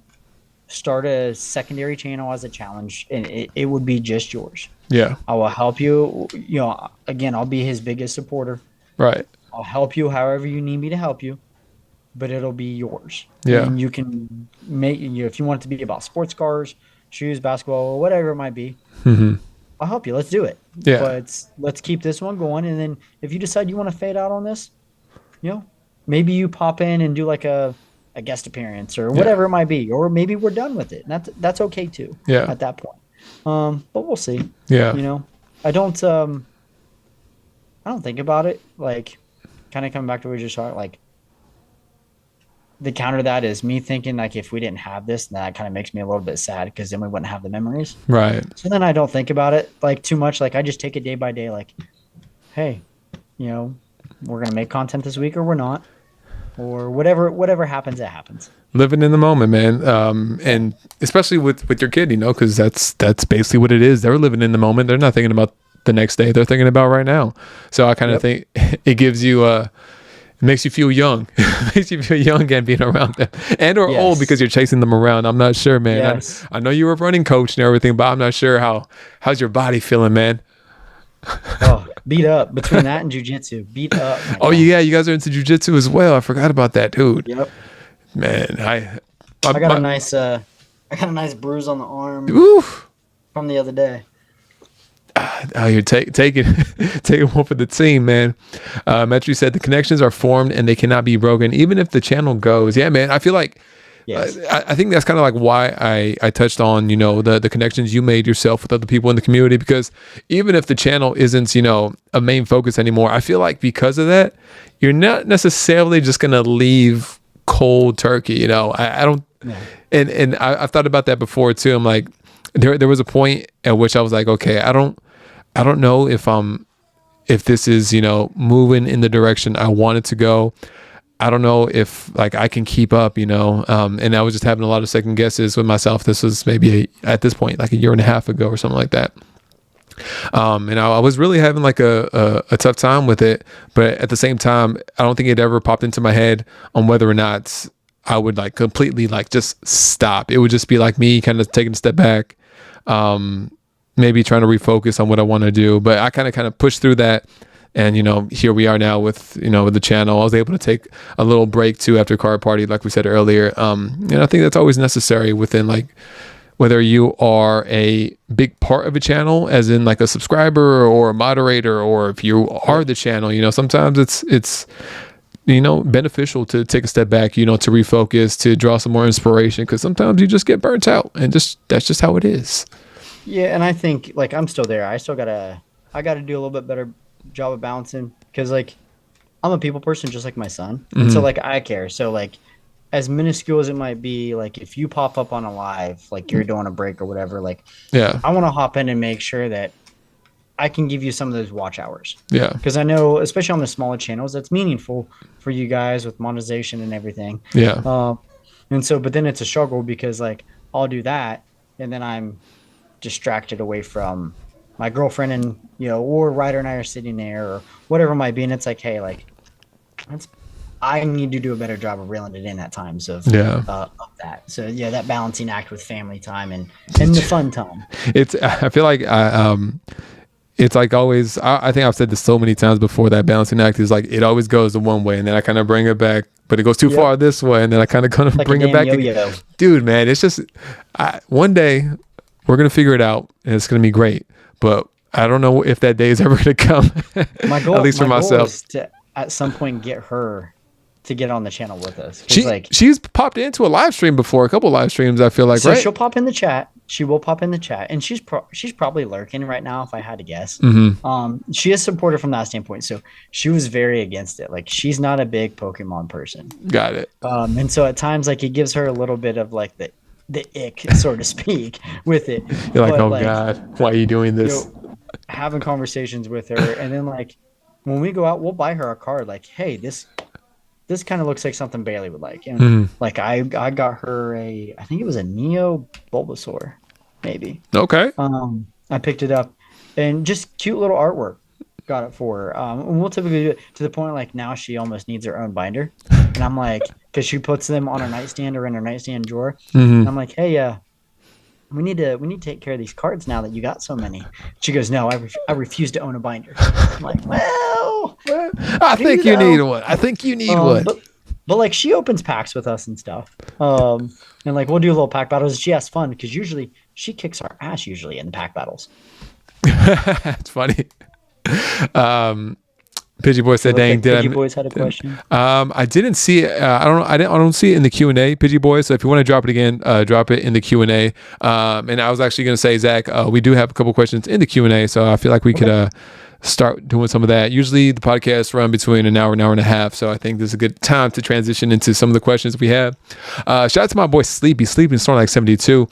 start a secondary channel as a challenge, and it would be just yours. Yeah. I will help you. You know, again, I'll be his biggest supporter. Right. I'll help you however you need me to help you, but it'll be yours. Yeah. And you can make, you know, if you want it to be about sports cars, shoes, basketball, whatever it might be, I'll help you. Let's do it. Yeah. But let's keep this one going. And then if you decide you want to fade out on this, you know, maybe you pop in and do like a guest appearance or whatever it might be, or maybe we're done with it. And that's okay too. Yeah. At that point. But we'll see. Yeah. You know, I don't think about it like kind of coming back to what you just saw. Like the counter to that is me thinking like if we didn't have this, then that kind of makes me a little bit sad because then we wouldn't have the memories. Right. So then I don't think about it like too much. Like I just take it day by day. Like, hey, you know, we're gonna make content this week or we're not, or whatever happens, it happens. Living in the moment, man. And especially with your kid, you know, because that's basically what it is. They're living in the moment. They're not thinking about the next day. They're thinking about right now. So I kind of think it gives you it makes you feel young. It makes you feel young again being around them, and or old because you're chasing them around. I'm not sure, man. Yes. I know you were a running coach and everything, but I'm not sure how's your body feeling, man. Oh, beat up between that and jujitsu. Beat up. Oh yeah, you guys are into jujitsu as well. I forgot about that, dude. Yep. Man, I got a nice bruise on the arm from the other day. Oh, you're taking one for the team, man. Metri said the connections are formed and they cannot be broken, even if the channel goes. Yeah, man. I feel like I think that's kind of like why I touched on, you know, the connections you made yourself with other people in the community, because even if the channel isn't, you know, a main focus anymore, I feel like because of that, you're not necessarily just gonna leave cold turkey. You know, I don't. Yeah. And I've thought about that before too. I'm like, there was a point at which I was like, okay, I don't know if this is, you know, moving in the direction I want it to go. I don't know if like I can keep up, you know. And I was just having a lot of second guesses with myself. This was maybe at this point like a year and a half ago or something like that. And I was really having like a tough time with it, but at the same time, I don't think it ever popped into my head on whether or not I would like completely like just stop. It would just be like me kind of taking a step back, maybe trying to refocus on what I want to do. But I kind of pushed through that. And, you know, here we are now with, you know, with the channel. I was able to take a little break too after Card Party, like we said earlier. And I think that's always necessary within like, whether you are a big part of a channel, as in like a subscriber or a moderator, or if you are the channel, you know, sometimes it's, you know, beneficial to take a step back, you know, to refocus, to draw some more inspiration, because sometimes you just get burnt out, and that's just how it is. Yeah, and I think like I'm still there. I gotta do a little bit better job of balancing, because like I'm a people person just like my son, and so like I care. So like as minuscule as it might be, like if you pop up on a live, like you're doing a break or whatever, like I want to hop in and make sure that I can give you some of those watch hours. Yeah, because I know, especially on the smaller channels, that's meaningful for you guys with monetization and everything. Yeah. And so, but then it's a struggle because like I'll do that and then I'm distracted away from my girlfriend, and you know, or Ryder and I are sitting there or whatever it might be, and it's like, hey, like I need to do a better job of reeling it in at times of that. So yeah, that balancing act with family time and the fun time. I feel like it's like always, I think I've said this so many times before, that balancing act is like, it always goes the one way and then I kind of bring it back, but it goes too far this way and then I kind of like bring it back again. Dude, man, it's just, one day we're going to figure it out and it's going to be great, but I don't know if that day is ever going to come. My goal, at least for myself, goal is to at some point get her to get on the channel with us. She's popped into a live stream before, a couple of live streams, I feel like, so right? She'll pop in the chat. She will pop in the chat, and she's probably lurking right now, if I had to guess. Mm-hmm. She is supportive from that standpoint, so she was very against it. Like, she's not a big Pokemon person. Got it. And so at times, like, it gives her a little bit of like the ick, so to speak, with it. You're like, but, God, why are you doing this? You know, having conversations with her, and then like when we go out, we'll buy her a card. Like, hey, this kind of looks like something Bailey would like. And like I got her I think it was a Neo Bulbasaur, maybe. Okay. I picked it up and just cute little artwork. Got it for her. And we'll typically do it to the point like now she almost needs her own binder. And And I'm like, because she puts them on her nightstand or in her nightstand drawer. Mm-hmm. And I'm like, hey, we need to take care of these cards now that you got so many. She goes, no, I refuse to own a binder. I'm like, well, I think you need one. I think you need one. But like she opens packs with us and stuff. And like we'll do little pack battles. She has fun because usually she kicks our ass usually in the pack battles. It's funny. Pidgey Boy said, "Dang, did Pidgey Boys had a question? I didn't see it. I don't see it in the Q&A, Pidgey Boy. So if you want to drop it again, drop it in the Q&A. And I was actually going to say, Zach, we do have a couple questions in the Q&A, so I feel like we could start doing some of that. Usually the podcasts run between an hour and a half, so I think this is a good time to transition into some of the questions we have. Shout out to my boy Sleepy Storm like 72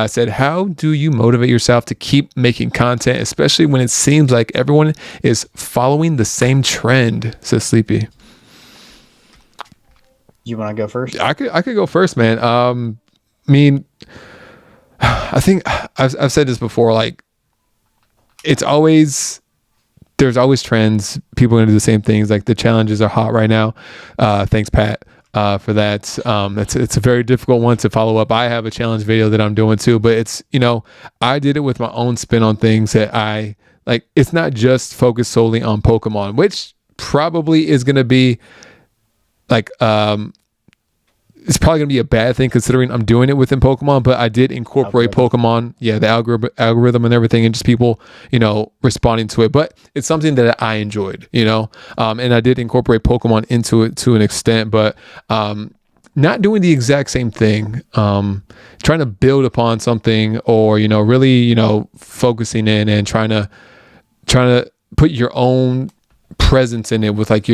said, how do you motivate yourself to keep making content, especially when it seems like everyone is following the same trend? Says Sleepy. You want to go first? I could go first, man. I mean, I think I've said this before, like there's always trends. People are going to do the same things. Like the challenges are hot right now. Thanks, Pat, for that. It's a very difficult one to follow up. I have a challenge video that I'm doing too, but it's, I did it with my own spin on things that I like. It's not just focused solely on Pokemon, which probably is going to be like, it's probably going to be a bad thing considering I'm doing it within Pokemon, but I did incorporate Pokemon, the algorithm and everything, and just people, responding to it. But it's something that I enjoyed, and I did incorporate Pokemon into it to an extent, but not doing the exact same thing, trying to build upon something, or, really, focusing in and trying to put your own presence in it with like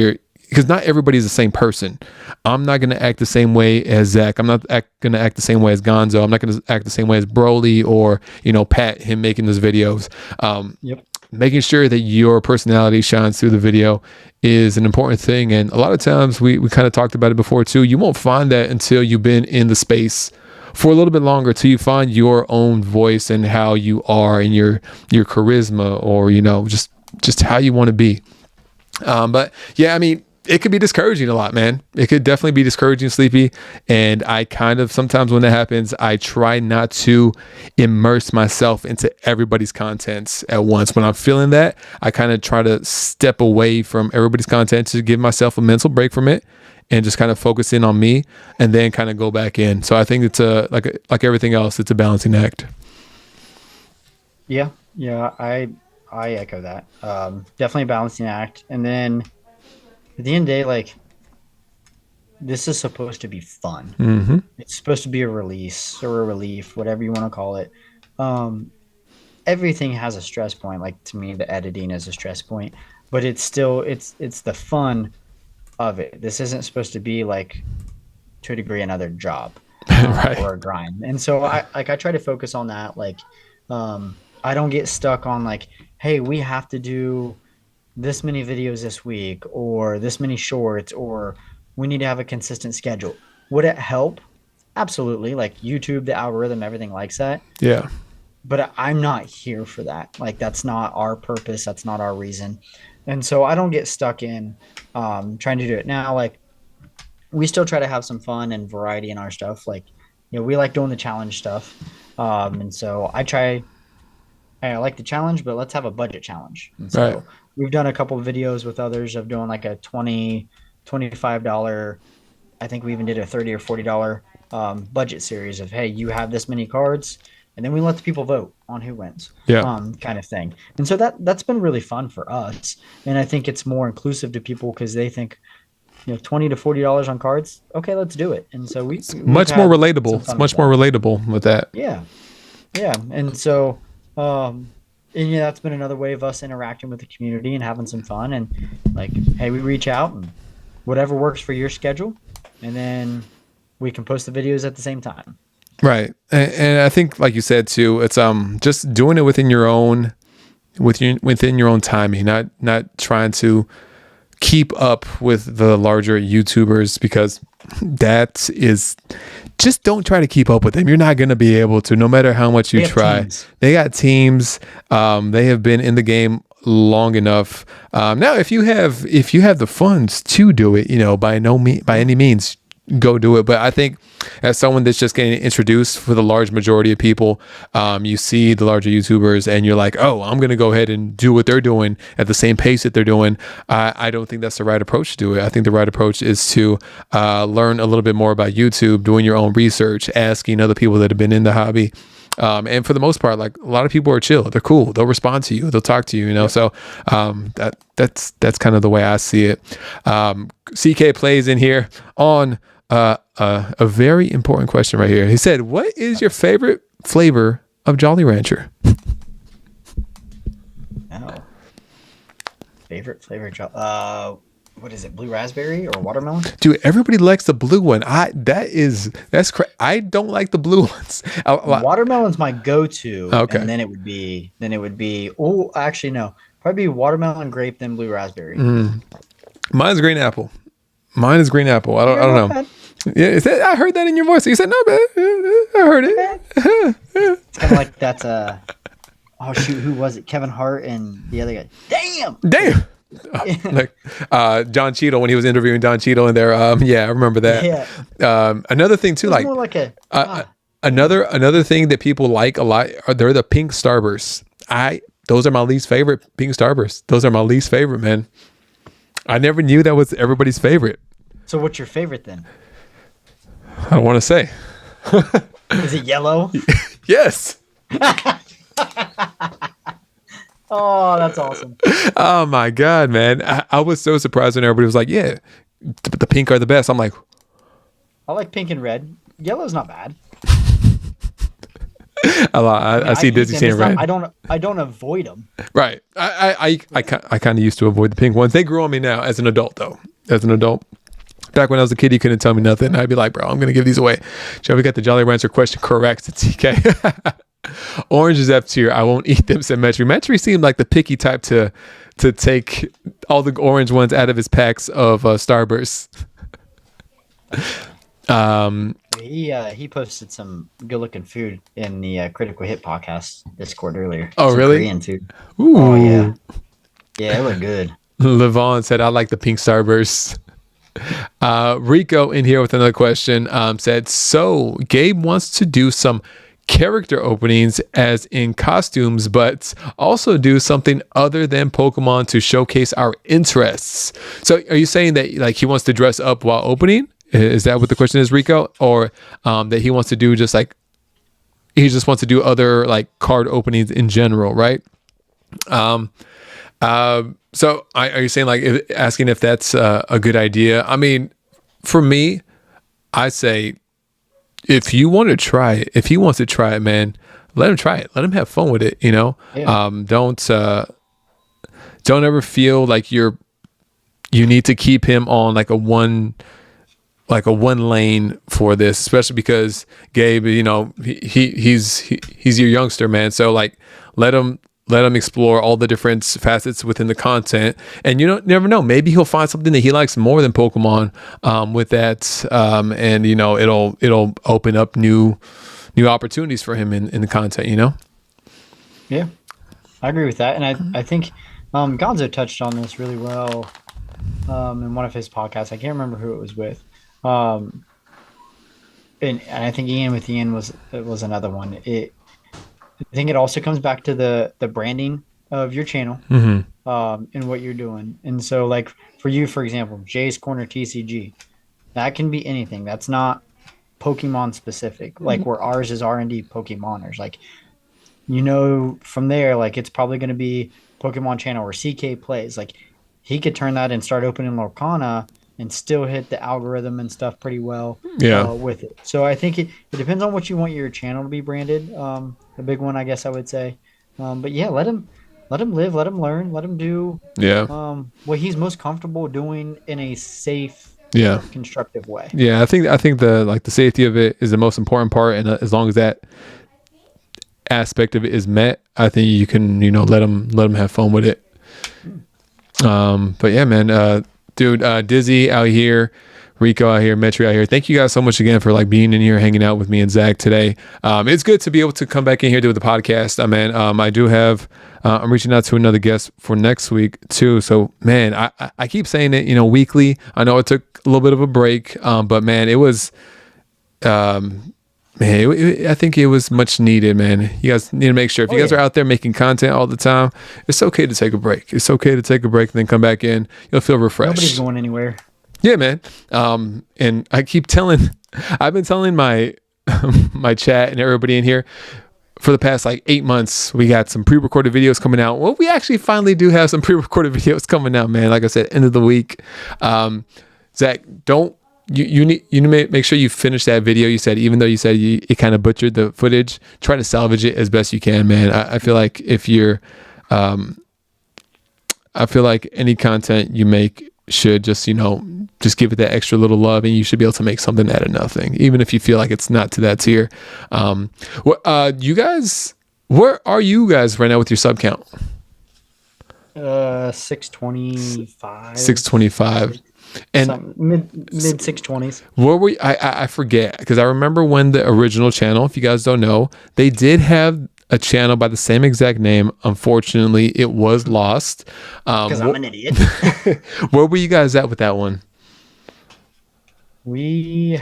because not everybody's the same person. I'm not going to act the same way as Zach. I'm not going to act the same way as Gonzo. I'm not going to act the same way as Broly or, Pat, him making those videos. Making sure that your personality shines through the video is an important thing. And a lot of times we kind of talked about it before too. You won't find that until you've been in the space for a little bit longer, till you find your own voice and how you are and your charisma, or, just how you want to be. But yeah, I mean, it could be discouraging a lot, man. It could definitely be discouraging, Sleepy. And I kind of, sometimes when that happens, I try not to immerse myself into everybody's contents at once. When I'm feeling that, I kind of try to step away from everybody's content to give myself a mental break from it and just kind of focus in on me and then kind of go back in. So I think it's like everything else, it's a balancing act. Yeah, I echo that. Definitely a balancing act. And then at the end of the day, like, this is supposed to be fun. Mm-hmm. It's supposed to be a release or a relief, whatever you want to call it. Everything has a stress point. Like, to me, the editing is a stress point, but it's still, it's the fun of it. This isn't supposed to be like, to a degree, another job right. or a grind. And so I try to focus on that. Like, I don't get stuck on like, hey, we have to do this many videos this week, or this many shorts, or we need to have a consistent schedule. Would it help? Absolutely. Like YouTube, the algorithm, everything likes that. Yeah. But I'm not here for that. Like, that's not our purpose. That's not our reason. And so I don't get stuck in trying to do it. Now, like, we still try to have some fun and variety in our stuff. Like, we like doing the challenge stuff. And so I like the challenge, but let's have a budget challenge. And so right. We've done a couple of videos with others of doing like a $20, $25. I think we even did a $30 or $40 budget series of, hey, you have this many cards, and then we let the people vote on who wins. Yeah. Kind of thing. And so that's been really fun for us. And I think it's more inclusive to people because they think, $20 to $40 on cards. Okay, let's do it. And so we much more relatable. It's much more relatable with that. Yeah. Yeah. And so, and that's been another way of us interacting with the community and having some fun. And like, hey, we reach out and whatever works for your schedule, and then we can post the videos at the same time. Right. And I think, like you said too, it's just doing it within your own timing, not trying to keep up with the larger YouTubers, because that is, just don't try to keep up with them. You're not going to be able to, no matter how much you try. Teams. They got teams. They have been in the game long enough. Now, if you have the funds to do it, by any means, go do it. But I think as someone that's just getting introduced, for the large majority of people, you see the larger YouTubers and you're like, oh, I'm going to go ahead and do what they're doing at the same pace that they're doing. I don't think that's the right approach to do it. I think the right approach is to learn a little bit more about YouTube, doing your own research, asking other people that have been in the hobby. And for the most part, like, a lot of people are chill. They're cool. They'll respond to you. They'll talk to you, So that's kind of the way I see it. CK plays in here on a very important question right here. He said, what is your favorite flavor of Jolly Rancher? Oh. Favorite flavor? What is it? Blue raspberry or watermelon? Dude, everybody likes the blue one. That's crazy. I don't like the blue ones. Watermelon's my go-to. Okay. And then it would be, oh, actually, no. Probably watermelon, grape, then blue raspberry. Mine's green apple. Mine is green apple. I don't know. Bad. Yeah, I heard that in your voice. You said, no, man. I heard it. It's kind of like that. Oh, shoot. Who was it? Kevin Hart and the other guy. Damn. Like John Cheadle, when he was interviewing Don Cheadle in there. Yeah, I remember that. Yeah. Another thing too, like, more like another thing that people like a lot they're the pink starbursts. Those are my least favorite, pink starbursts. Those are my least favorite, man. I never knew that was everybody's favorite. So what's your favorite then? I don't want to say. Is it yellow? Yes. Oh, that's awesome. Oh my God, man. I was so surprised when everybody was like, yeah, the pink are the best. I'm like, I like pink and red. Yellow's not bad. I see Disney saying red. I don't avoid them. Right. I kind of used to avoid the pink ones. They grew on me now as an adult, though. As an adult. Back when I was a kid, you couldn't tell me nothing. I'd be like, bro, I'm going to give these away. Joe, we got the Jolly Rancher question correct. TK. Orange is F tier. I won't eat them, said Metri. Metri seemed like the picky type to take all the orange ones out of his packs of Starbursts. He posted some good looking food in the Critical Hit podcast Discord earlier. Oh, some really? Korean food. Ooh. Oh yeah. Yeah, it looked good. Levon said, I like the pink Starbursts. Rico in here with another question said, so Gabe wants to do some character openings as in costumes, but also do something other than Pokemon to showcase our interests. So are you saying that, like, he wants to dress up while opening? Is that what the question is, Rico? Or that he wants to do he just wants to do other, like, card openings in general, right? So are you saying, like, asking if that's a good idea? I mean, for me, I say, if you want to try it, if he wants to try it, man, let him try it. Let him have fun with it, Yeah. Don't ever feel like you need to keep him on like a one lane for this, especially because Gabe, he's your youngster, man. So, like, let him explore all the different facets within the content, and never know. Maybe he'll find something that he likes more than Pokemon with that, and it'll open up new opportunities for him in the content. Yeah, I agree with that, and I think Gonzo touched on this really well in one of his podcasts. I can't remember who it was with, and I think Ian was another one. I think it also comes back to the branding of your channel, and what you're doing. And so, like, for you, for example, Jay's Corner TCG, that can be anything. That's not Pokemon specific. Like, where ours is R&D Pokemoners. Like, from there, like, it's probably going to be Pokemon channel where CK plays. Like, he could turn that and start opening Lorcana and still hit the algorithm and stuff pretty well with it. So I think it depends on what you want your channel to be branded. The big one, I guess I would say. But yeah, let him live, let him learn, let him do what he's most comfortable doing in a safe, constructive way. Yeah, I think the safety of it is the most important part, and as long as that aspect of it is met, I think you can let him have fun with it. But yeah, man, dude, Dizzy out here Rico out here, Metri out here. Thank you guys so much again for like being in here, hanging out with me and Zach today. It's good to be able to come back in here do the podcast. Man, I do have. I'm reaching out to another guest for next week too. So man, I keep saying it, weekly. I know it took a little bit of a break, but man, it was. I think it was much needed, man. You guys need to make sure if you guys are out there making content all the time, it's okay to take a break. It's okay to take a break and then come back in. You'll feel refreshed. Nobody's going anywhere. Yeah, man. And I've been telling my my chat and everybody in here for the past like 8 months, we got some pre-recorded videos coming out. Well, we actually finally do have some pre-recorded videos coming out, man. Like I said, end of the week. Zach, you need to make sure you finish that video. You said, even though you said you kind of butchered the footage, try to salvage it as best you can, man. I feel like I feel like any content you make should just give it that extra little love, and you should be able to make something out of nothing, even if you feel like it's not to that tier. You guys, where are you guys right now with your sub count? 625. 625. And mid 620s. Where were I forget, because I remember when the original channel, if you guys don't know, they did have a channel by the same exact name. Unfortunately, it was lost. Because I'm an idiot. Where were you guys at with that one? We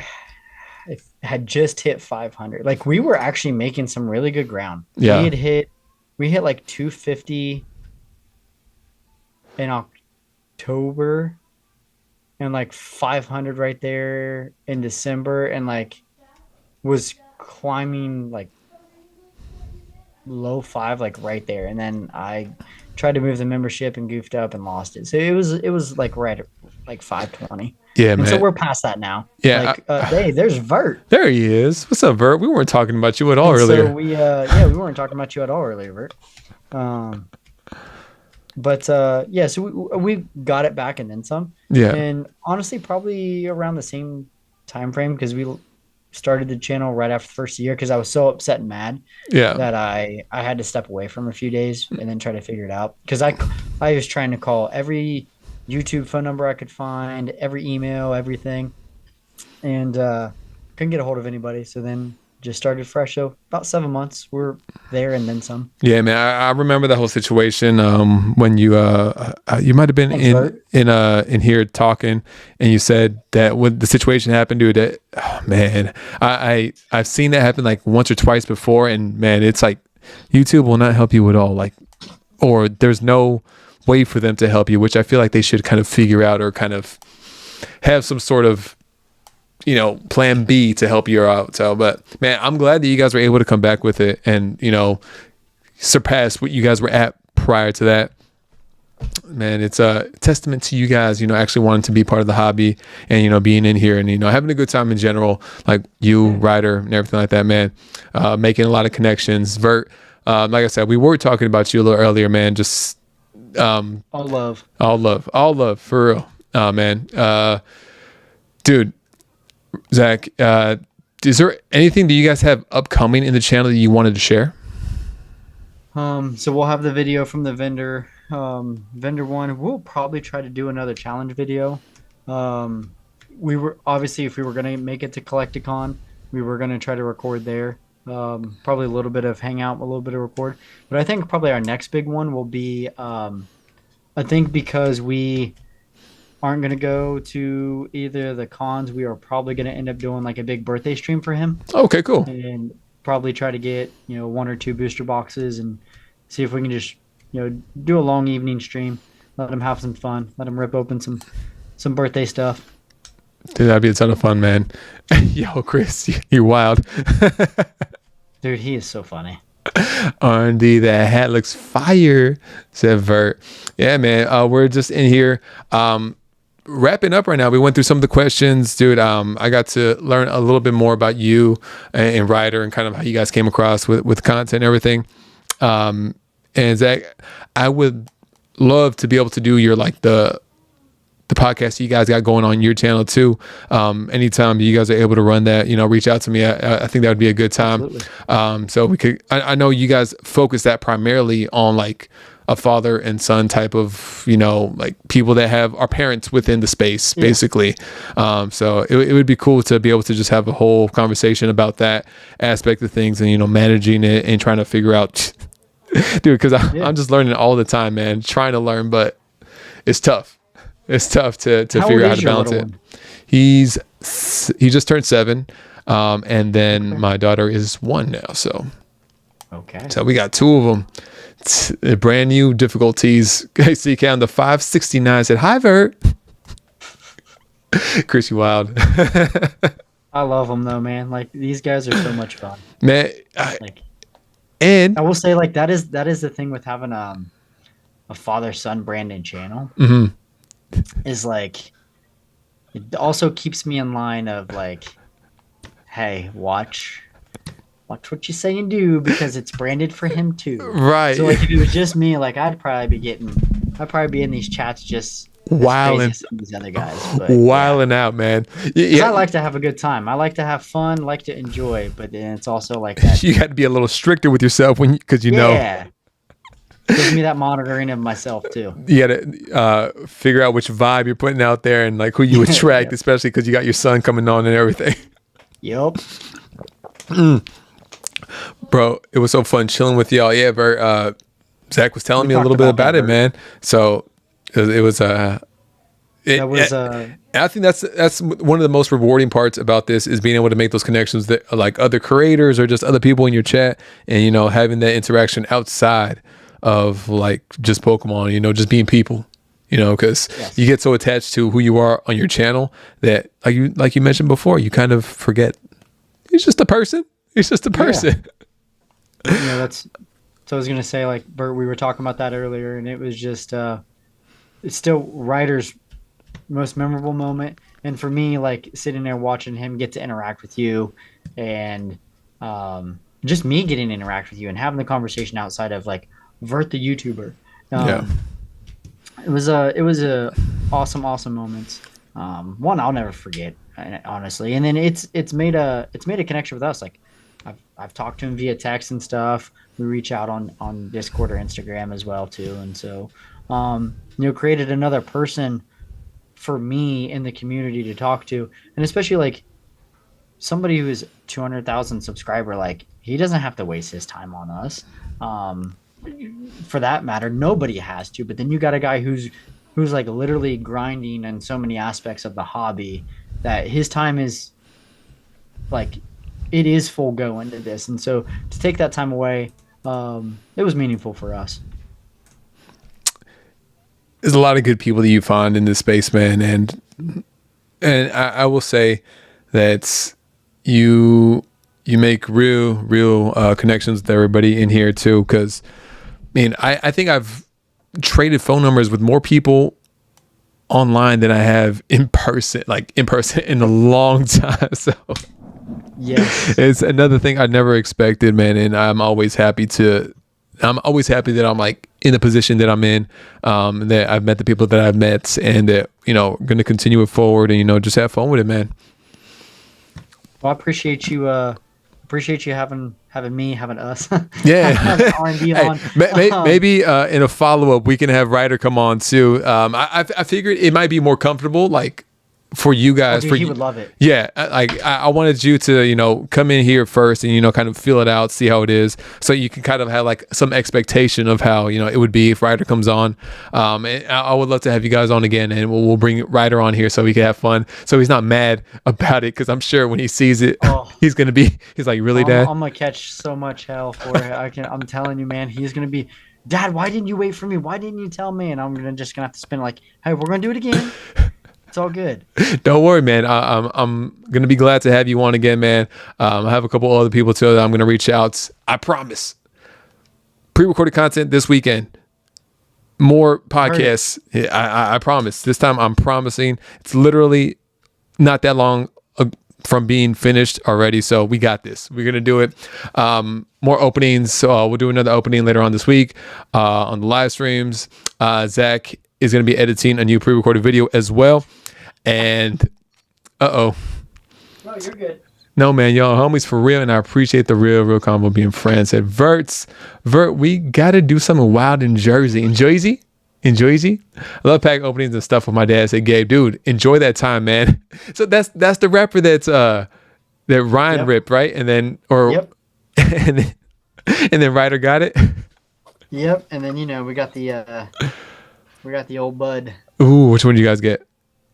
had just hit 500. Like, we were actually making some really good ground. Yeah. We hit like 250 in October and like 500 right there in December, and like was climbing like low 5, like right there. And then I tried to move the membership and goofed up and lost it. So it was like right at like 520. Yeah, and man. So we're past that now. Yeah. Hey, there's Vert. There he is. What's up, Vert? We weren't talking about you at all earlier. So we weren't talking about you at all earlier, Vert. So we got it back and then some. Yeah. And honestly, probably around the same time frame, because we started the channel right after the first year, because I was so upset and mad that I had to step away from a few days and then try to figure it out. Because I was trying to call every YouTube phone number I could find, every email, everything, and couldn't get a hold of anybody. So then just started fresh. So about 7 months, we're there and then some. Yeah, man. I remember that whole situation when you might have been in here talking, and you said that when the situation happened, dude, that, oh, man, I've seen that happen like once or twice before, and man, it's like YouTube will not help you at all, like, or there's no way for them to help you, which I feel like they should kind of figure out, or kind of have some sort of plan B to help you out. So, but man, I'm glad that you guys were able to come back with it and, surpass what you guys were at prior to that. Man, it's a testament to you guys, actually wanting to be part of the hobby and, being in here and, having a good time in general, like you, Ryder, and everything like that, man. Making a lot of connections. Vert, like I said, we were talking about you a little earlier, man. Just all love, for real. Man. Dude, Zach, is there anything that you guys have upcoming in the channel that you wanted to share? So we'll have the video from the vendor one. We'll probably try to do another challenge video. We were obviously, if we were going to make it to Collecticon, we were going to try to record there. Probably a little bit of hangout, a little bit of record. But I think probably our next big one will be, I think because we aren't going to go to either the cons, we are probably going to end up doing like a big birthday stream for him. Okay, cool. And probably try to get 1 or 2 booster boxes and see if we can just do a long evening stream, let him have some fun, let him rip open some birthday stuff. Dude, that'd be a ton of fun, man. Yo, Chris, you're wild. Dude, he is so funny. R&D, that hat looks fire, said Vert. Yeah, man, we're just in here wrapping up right now. We went through some of the questions, dude. I got to learn a little bit more about you and Ryder and kind of how you guys came across with content and everything. And Zach, I would love to be able to do your like the podcast you guys got going on your channel too. Anytime you guys are able to run that, reach out to me. I think that would be a good time. So we could. I know you guys focus that primarily on like a father and son type of, like people that have our parents within the space, basically. So it would be cool to be able to just have a whole conversation about that aspect of things and, managing it and trying to figure out, dude, because I'm just learning all the time, man, trying to learn, but it's tough. It's tough to figure out how to balance it. He just turned 7. And then my daughter is 1 now. So we got 2 of them. Brand new difficulties. CK on the 569 said, "Hi, Vert." Chris, you wild. I love them though, man. Like these guys are so much fun, man. And I will say, like that is the thing with having a father-son branded channel. Is like it also keeps me in line of like, hey, watch what you say and do, because it's branded for him too. Right. So like if it was just me, like I'd probably be in these chats just wilding some of these other guys. But, wilding out, man. I like to have a good time. I like to have fun, like to enjoy, but then it's also like that. You got to be a little stricter with yourself because Yeah. Gives me that monitoring of myself too. You gotta figure out which vibe you're putting out there and like who you attract, especially because you got your son coming on and everything. Yep. Bro, it was so fun chilling with y'all. Yeah, Bert, Zach was telling me a little bit about it, man. So it was I think that's one of the most rewarding parts about this is being able to make those connections that like other creators or just other people in your chat, and having that interaction outside of like just Pokemon, just being people, because you get so attached to who you are on your channel that like you mentioned before, you kind of forget he's just a person. He's just a person. Yeah. That's so I was gonna say, like Bert, we were talking about that earlier, and it was just it's still Ryder's most memorable moment, and for me, like sitting there watching him get to interact with you, and just me getting to interact with you and having the conversation outside of like Vert the YouTuber. It was a awesome moment. One I'll never forget, honestly, and then it's made a connection with us. Like I've talked to him via text and stuff. We reach out on Discord or Instagram as well too, and so created another person for me in the community to talk to, and especially like somebody who is 200,000 subscriber. Like he doesn't have to waste his time on us. For that matter, nobody has to. But then you got a guy who's like literally grinding in so many aspects of the hobby that his time is like it is full go into this, and so to take that time away, it was meaningful for us. There's a lot of good people that you find in this space, man, and I will say that you make real connections with everybody in here too, because I think I've traded phone numbers with more people online than I have in person in a long time. So yes, it's another thing I never expected, man. And I'm always happy that I'm like in the position that I'm in, that I've met the people that I've met, and that, going to continue it forward and, just have fun with it, man. Well, I appreciate you having us. Yeah. R&D on. Maybe in a follow-up we can have Ryder come on too. I figured it might be more comfortable, like for you guys. He would love it. Yeah, like I wanted you to come in here first and kind of feel it out, see how it is, so you can kind of have like some expectation of how it would be if Ryder comes on. And I would love to have you guys on again, and we'll bring Ryder on here so we can have fun, so he's not mad about it, because I'm sure when he sees it, he's like, really, Dad? I'm gonna catch so much hell for it. I'm telling you, man, he's gonna be, Dad, why didn't you wait for me? Why didn't you tell me? And I'm just gonna have to spin like, hey, we're gonna do it again. It's all good. Don't worry, man. I'm going to be glad to have you on again, man. I have a couple other people too that I'm going to reach out. I promise. Pre-recorded content this weekend. More podcasts. I promise. This time I'm promising. It's literally not that long from being finished already. So we got this. We're going to do it. More openings. So we'll do another opening later on this week on the live streams. Zach is going to be editing a new pre-recorded video as well. And No, you're good. No, man, y'all homies for real, and I appreciate the real combo being friends. Said Vert, we gotta do something wild in Jersey. In Jersey? I love pack openings and stuff with my dad. Said Gabe, dude, enjoy that time, man. So that's the rapper that Ryan ripped, right? And then and then Ryder got it. Yep, and then we got the old bud. Ooh, which one did you guys get?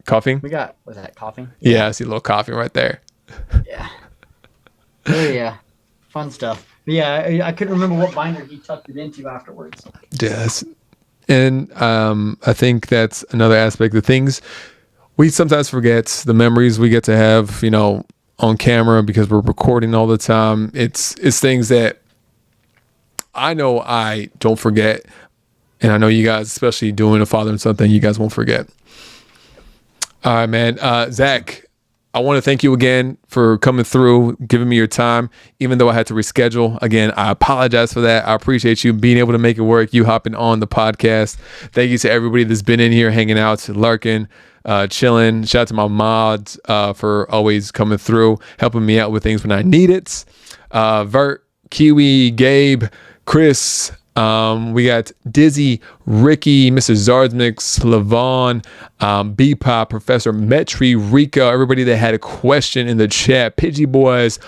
Coughing? Was that coughing? Yeah, I see a little coughing right there. Yeah. Oh yeah, fun stuff. But yeah, I couldn't remember what binder he tucked it into afterwards. Yes, and I think that's another aspect. The things we sometimes forget, the memories we get to have, on camera because we're recording all the time. It's things that I know I don't forget, and I know you guys, especially doing a father and son thing, you guys won't forget. All right, man. Zach, I want to thank you again for coming through, giving me your time, even though I had to reschedule. Again, I apologize for that. I appreciate you being able to make it work, you hopping on the podcast. Thank you to everybody that's been in here hanging out, lurking, chilling. Shout out to my mods for always coming through, helping me out with things when I need it. Vert, Kiwi, Gabe, Chris, we got Dizzy, Ricky, Mr. Zardsmix, Levon, B-Pop, Professor Metri, Rico, everybody that had a question in the chat, Pidgey Boys,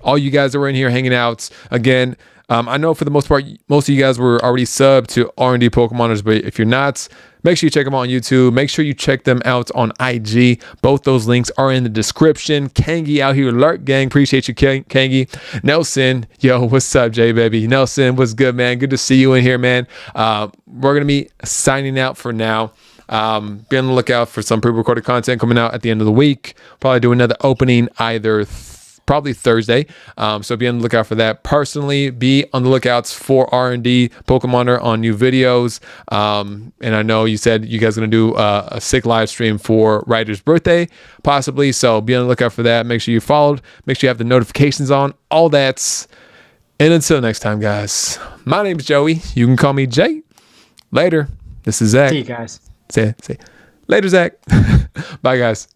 all you guys that were in here hanging out. Again, I know for the most part, most of you guys were already subbed to R&D Pokemoners, but if you're not, make sure you check them out on YouTube. Make sure you check them out on IG. Both those links are in the description. Kangi out here, Lurk Gang. Appreciate you, Kangi. Nelson, yo, what's up, J baby? Nelson, what's good, man? Good to see you in here, man. We're going to be signing out for now. Be on the lookout for some pre-recorded content coming out at the end of the week. Probably do another opening either probably Thursday. So be on the lookout for that. Personally, be on the lookouts for R&D Pokemoner on new videos. And I know you said you guys are going to do a sick live stream for Ryder's birthday, possibly. So be on the lookout for that. Make sure you followed. Make sure you have the notifications on. All that. And until next time, guys, my name is Joey. You can call me Jay. Later. This is Zach. See you guys. Say. Later, Zach. Bye, guys.